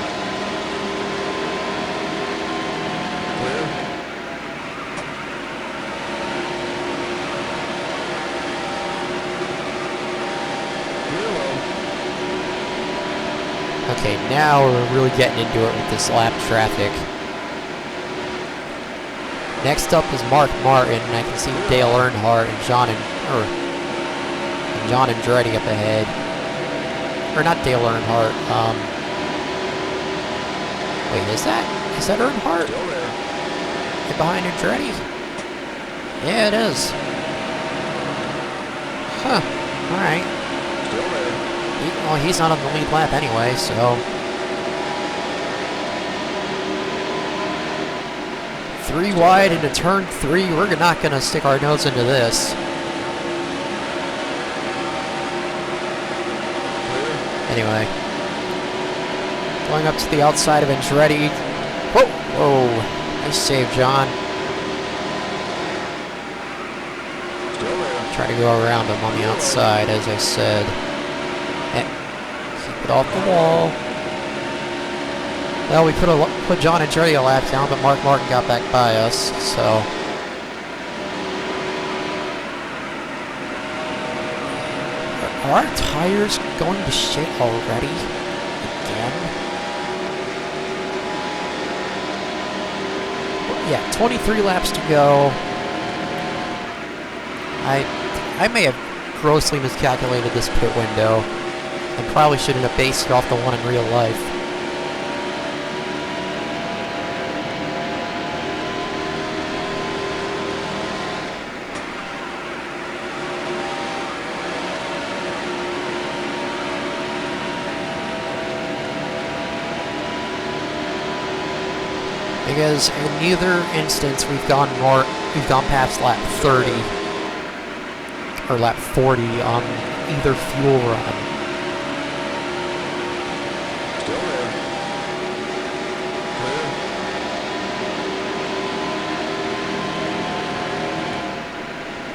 Okay, now we're really getting into it with this lap traffic. Next up is Mark Martin, and I can see Dale Earnhardt and John Andretti up ahead. Or not Dale Earnhardt. Wait, is that Earnhardt? Right behind Andretti? Yeah, it is. Huh. Alright. Well, he's not on the lead lap anyway, so... 3 wide into turn 3. We're not going to stick our nose into this. Anyway. Going up to the outside of Andretti. Whoa! Whoa! Nice save, John. Try to go around him on the outside, as I said. Keep it off the wall. Well, we put John Andretti a lap down, but Mark Martin got back by us, so... Are our tires going to shit already? Again? Yeah, 23 laps to go. I may have grossly miscalculated this pit window, and probably shouldn't have based it off the one in real life. Because in neither instance we've gone past lap 30 or lap 40 on either fuel run. Still there. Clear.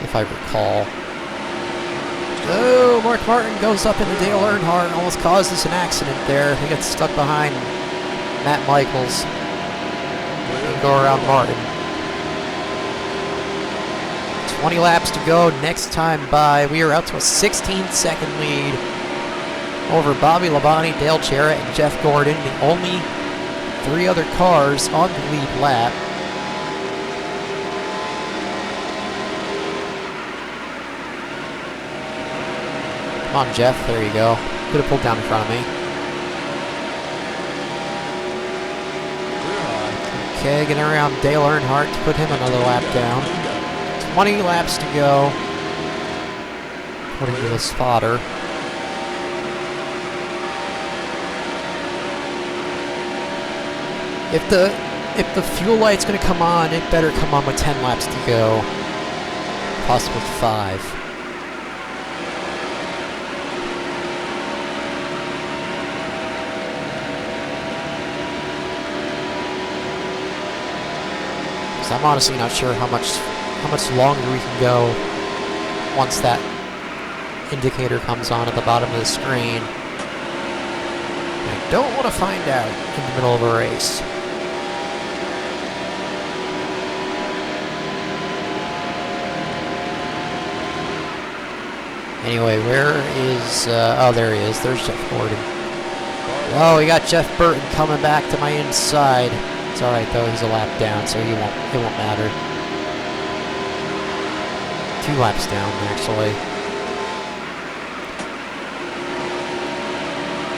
If I recall. Oh, Mark Martin goes up into Dale Earnhardt, almost causes an accident there. He gets stuck behind Matt Michaels. Go around Martin. 20 laps to go. Next time by, we are out to a 16-second lead over Bobby Labonte, Dale Jarrett, and Jeff Gordon, the only 3 other cars on the lead lap. Come on, Jeff. There you go. Could have pulled down in front of me. Okay, getting around Dale Earnhardt to put him another lap down. 20 laps to go, according to the spotter. If the fuel light's going to come on, it better come on with 10 laps to go, possibly 5. I'm honestly not sure how much longer we can go once that indicator comes on at the bottom of the screen. I don't want to find out in the middle of a race. Anyway, where is... oh, there he is. There's Jeff Gordon. Oh, we got Jeff Burton coming back to my inside. It's alright though, he's a lap down, so it won't matter. 2 laps down, actually.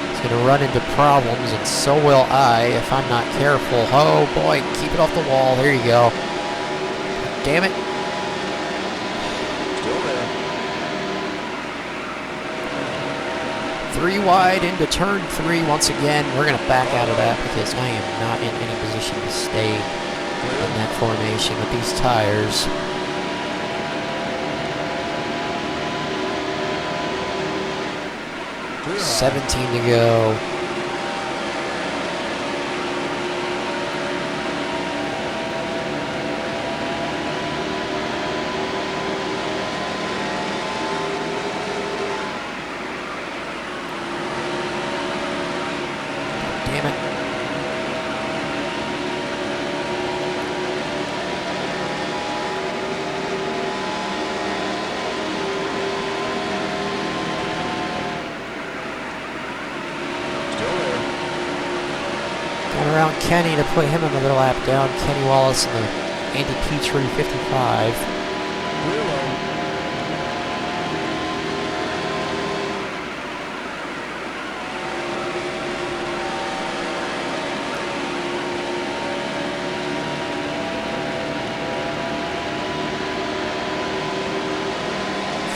He's gonna run into problems, and so will I if I'm not careful. Oh boy, keep it off the wall. There you go. Damn it. Still there. 3 wide into turn 3 once again. We're going to back out of that because I am not in any position to stay in that formation with these tires. 17 to go. Damn it. Going around Kenny to put him another lap down. Kenny Wallace in the Andy Petrie 55. Clear low.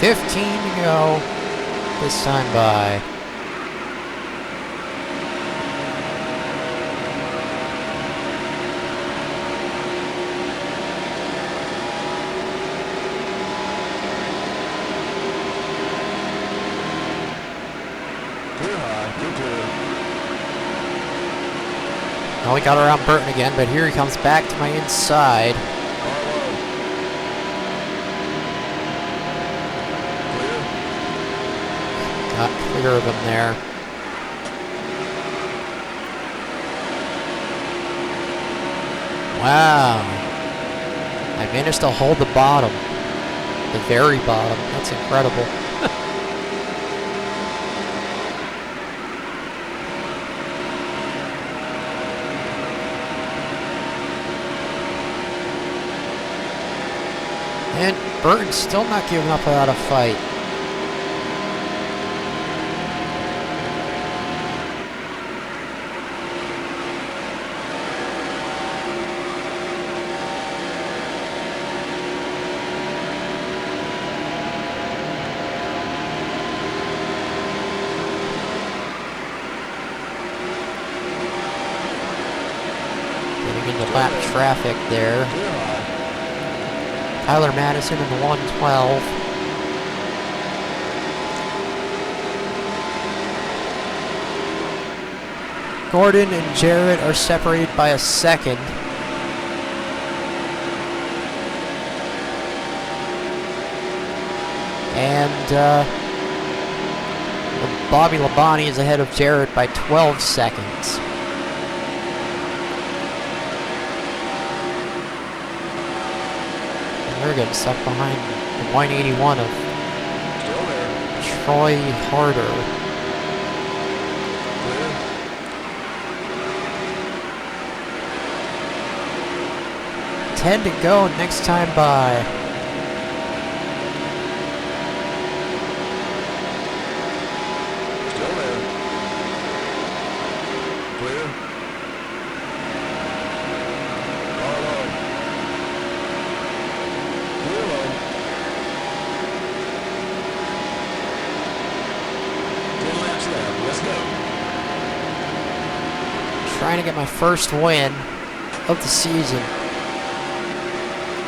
15 to go. This time by. Clear high. You're clear. Well, we got around Burton again, but here he comes back to my inside. Car low. Clear. Got clear of him there. Wow. I managed to hold the bottom. The very bottom. That's incredible. And Burton's still not giving up without a fight. Getting into lap traffic there. Clear high. Tyler Madison in the 112. Gordon and Jarrett are separated by a second. And Bobby Labonte is ahead of Jarrett by 12 seconds. They're getting stuck behind the 181 of Still there. Troy Harder. Clear. 10 to go next time by. Still there. Clear. Car low. Clear low. 10 laps left. Let's go. Trying to get my first win of the season.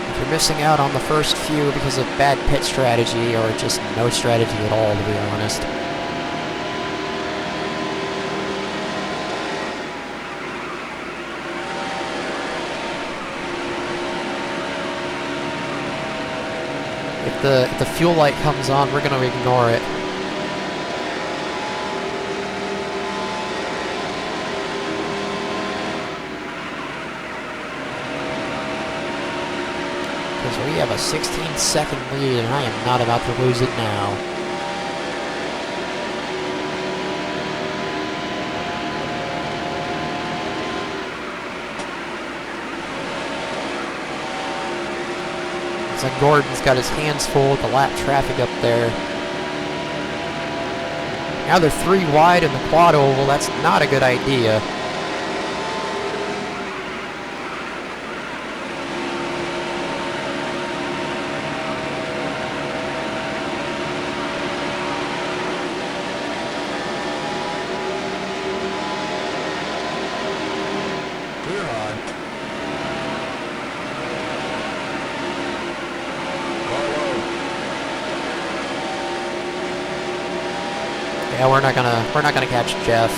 If you're missing out on the first few because of bad pit strategy or just no strategy at all, to be honest. If the fuel light comes on, we're going to ignore it. Because we have a 16-second lead, and I am not about to lose it now. It's like Gordon's got his hands full with the lap traffic up there. Now they're 3 wide in the quad oval. That's not a good idea. Clear high. Car low. Yeah, we're not gonna catch Jeff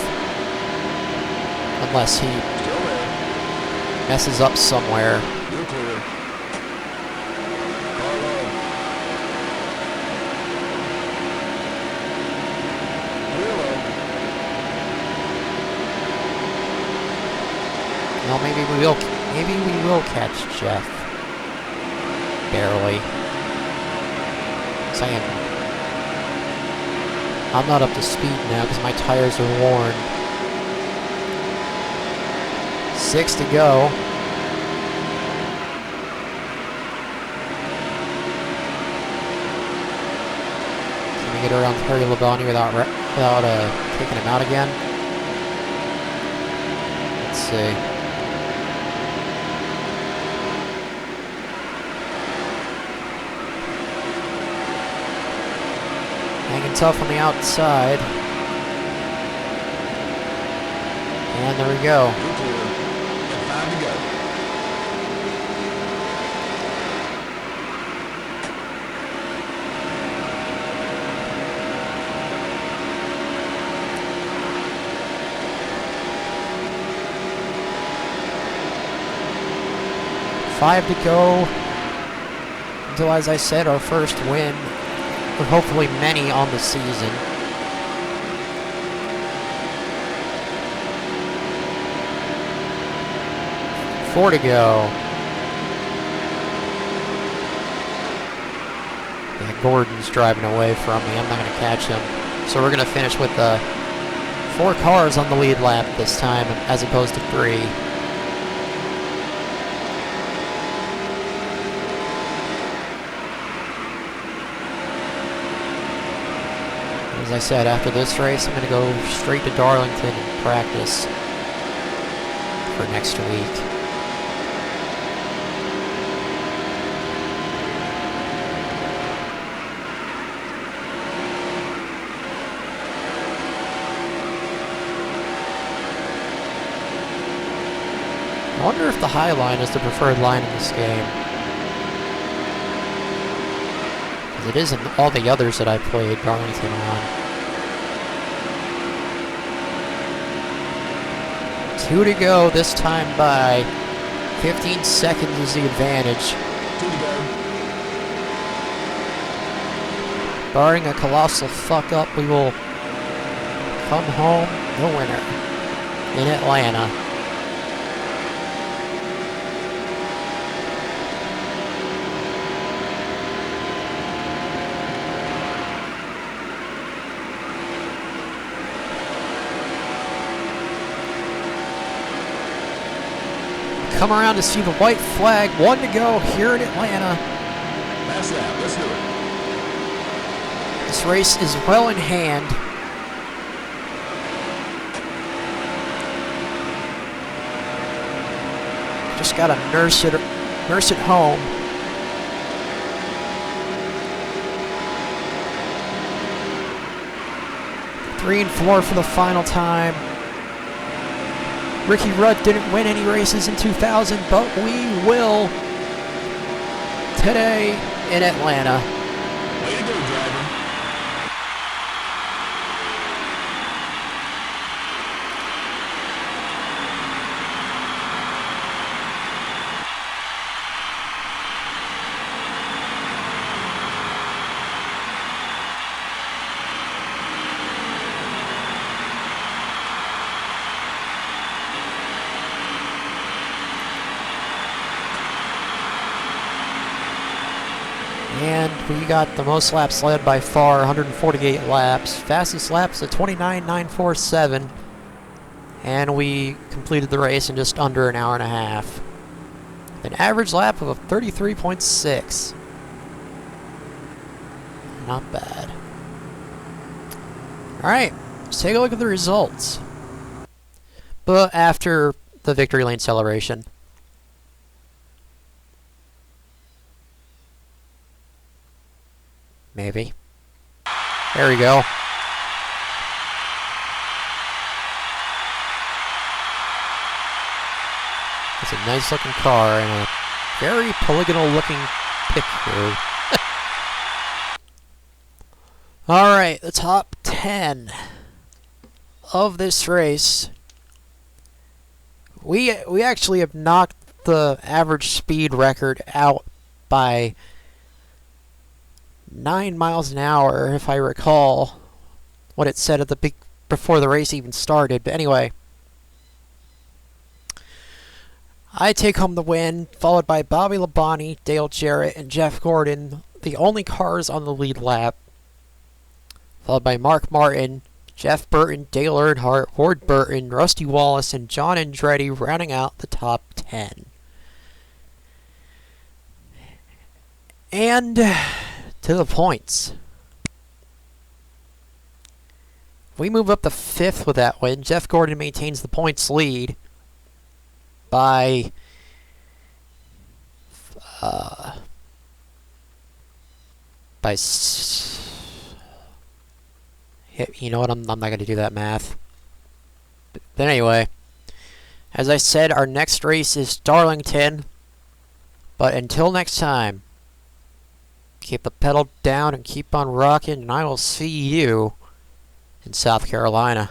unless he Still there. messes up somewhere. You're clear. Car low. Clear low. Well, maybe we will catch Jeff. Barely. I'm not up to speed now because my tires are worn. 6 to go. Can we get around Terry Labonte without taking him out again? Let's see. Hanging tough on the outside. And there we go. You're clear. And 5 to go. Five to go until, as I said, our first win, or hopefully many on the season. Four to go. Yeah, Gordon's driving away from me. I'm not going to catch him. So we're going to finish with 4 cars on the lead lap this time, as opposed to 3. As I said, after this race, I'm going to go straight to Darlington and practice for next week. I wonder if the high line is the preferred line in this game. Because it isn't all the others that I played Darlington on. 2 to go, this time by 15 seconds is the advantage. 2 to go. Barring a colossal fuck up, we will come home the winner in Atlanta. Come around to see the white flag. 1 to go here in Atlanta. Last lap. Let's do it. This race is well in hand. Just gotta nurse it home. Three and 4 for the final time. Ricky Rudd didn't win any races in 2000, but we will today in Atlanta. Way to go, driver. And we got the most laps led by far, 148 laps. Fastest laps at 29.947. And we completed the race in just under an hour and a half. An average lap of 33.6. Not bad. Alright, let's take a look at the results. But after the victory lane celebration. Maybe. There we go. It's a nice looking car and a very polygonal looking picture. Alright, the top 10 10 of this race, we actually have knocked the average speed record out by 9 miles an hour, if I recall what it said at the before the race even started. But anyway, I take home the win, followed by Bobby Labonte, Dale Jarrett, and Jeff Gordon, the only cars on the lead lap. Followed by Mark Martin, Jeff Burton, Dale Earnhardt, Ward Burton, Rusty Wallace, and John Andretti rounding out the top 10. And to the points. We move up to 5th with that win. Jeff Gordon maintains the points lead by you know what, I'm not going to do that math. But anyway, as I said, our next race is Darlington. But until next time, keep the pedal down and keep on rocking, and I will see you in South Carolina.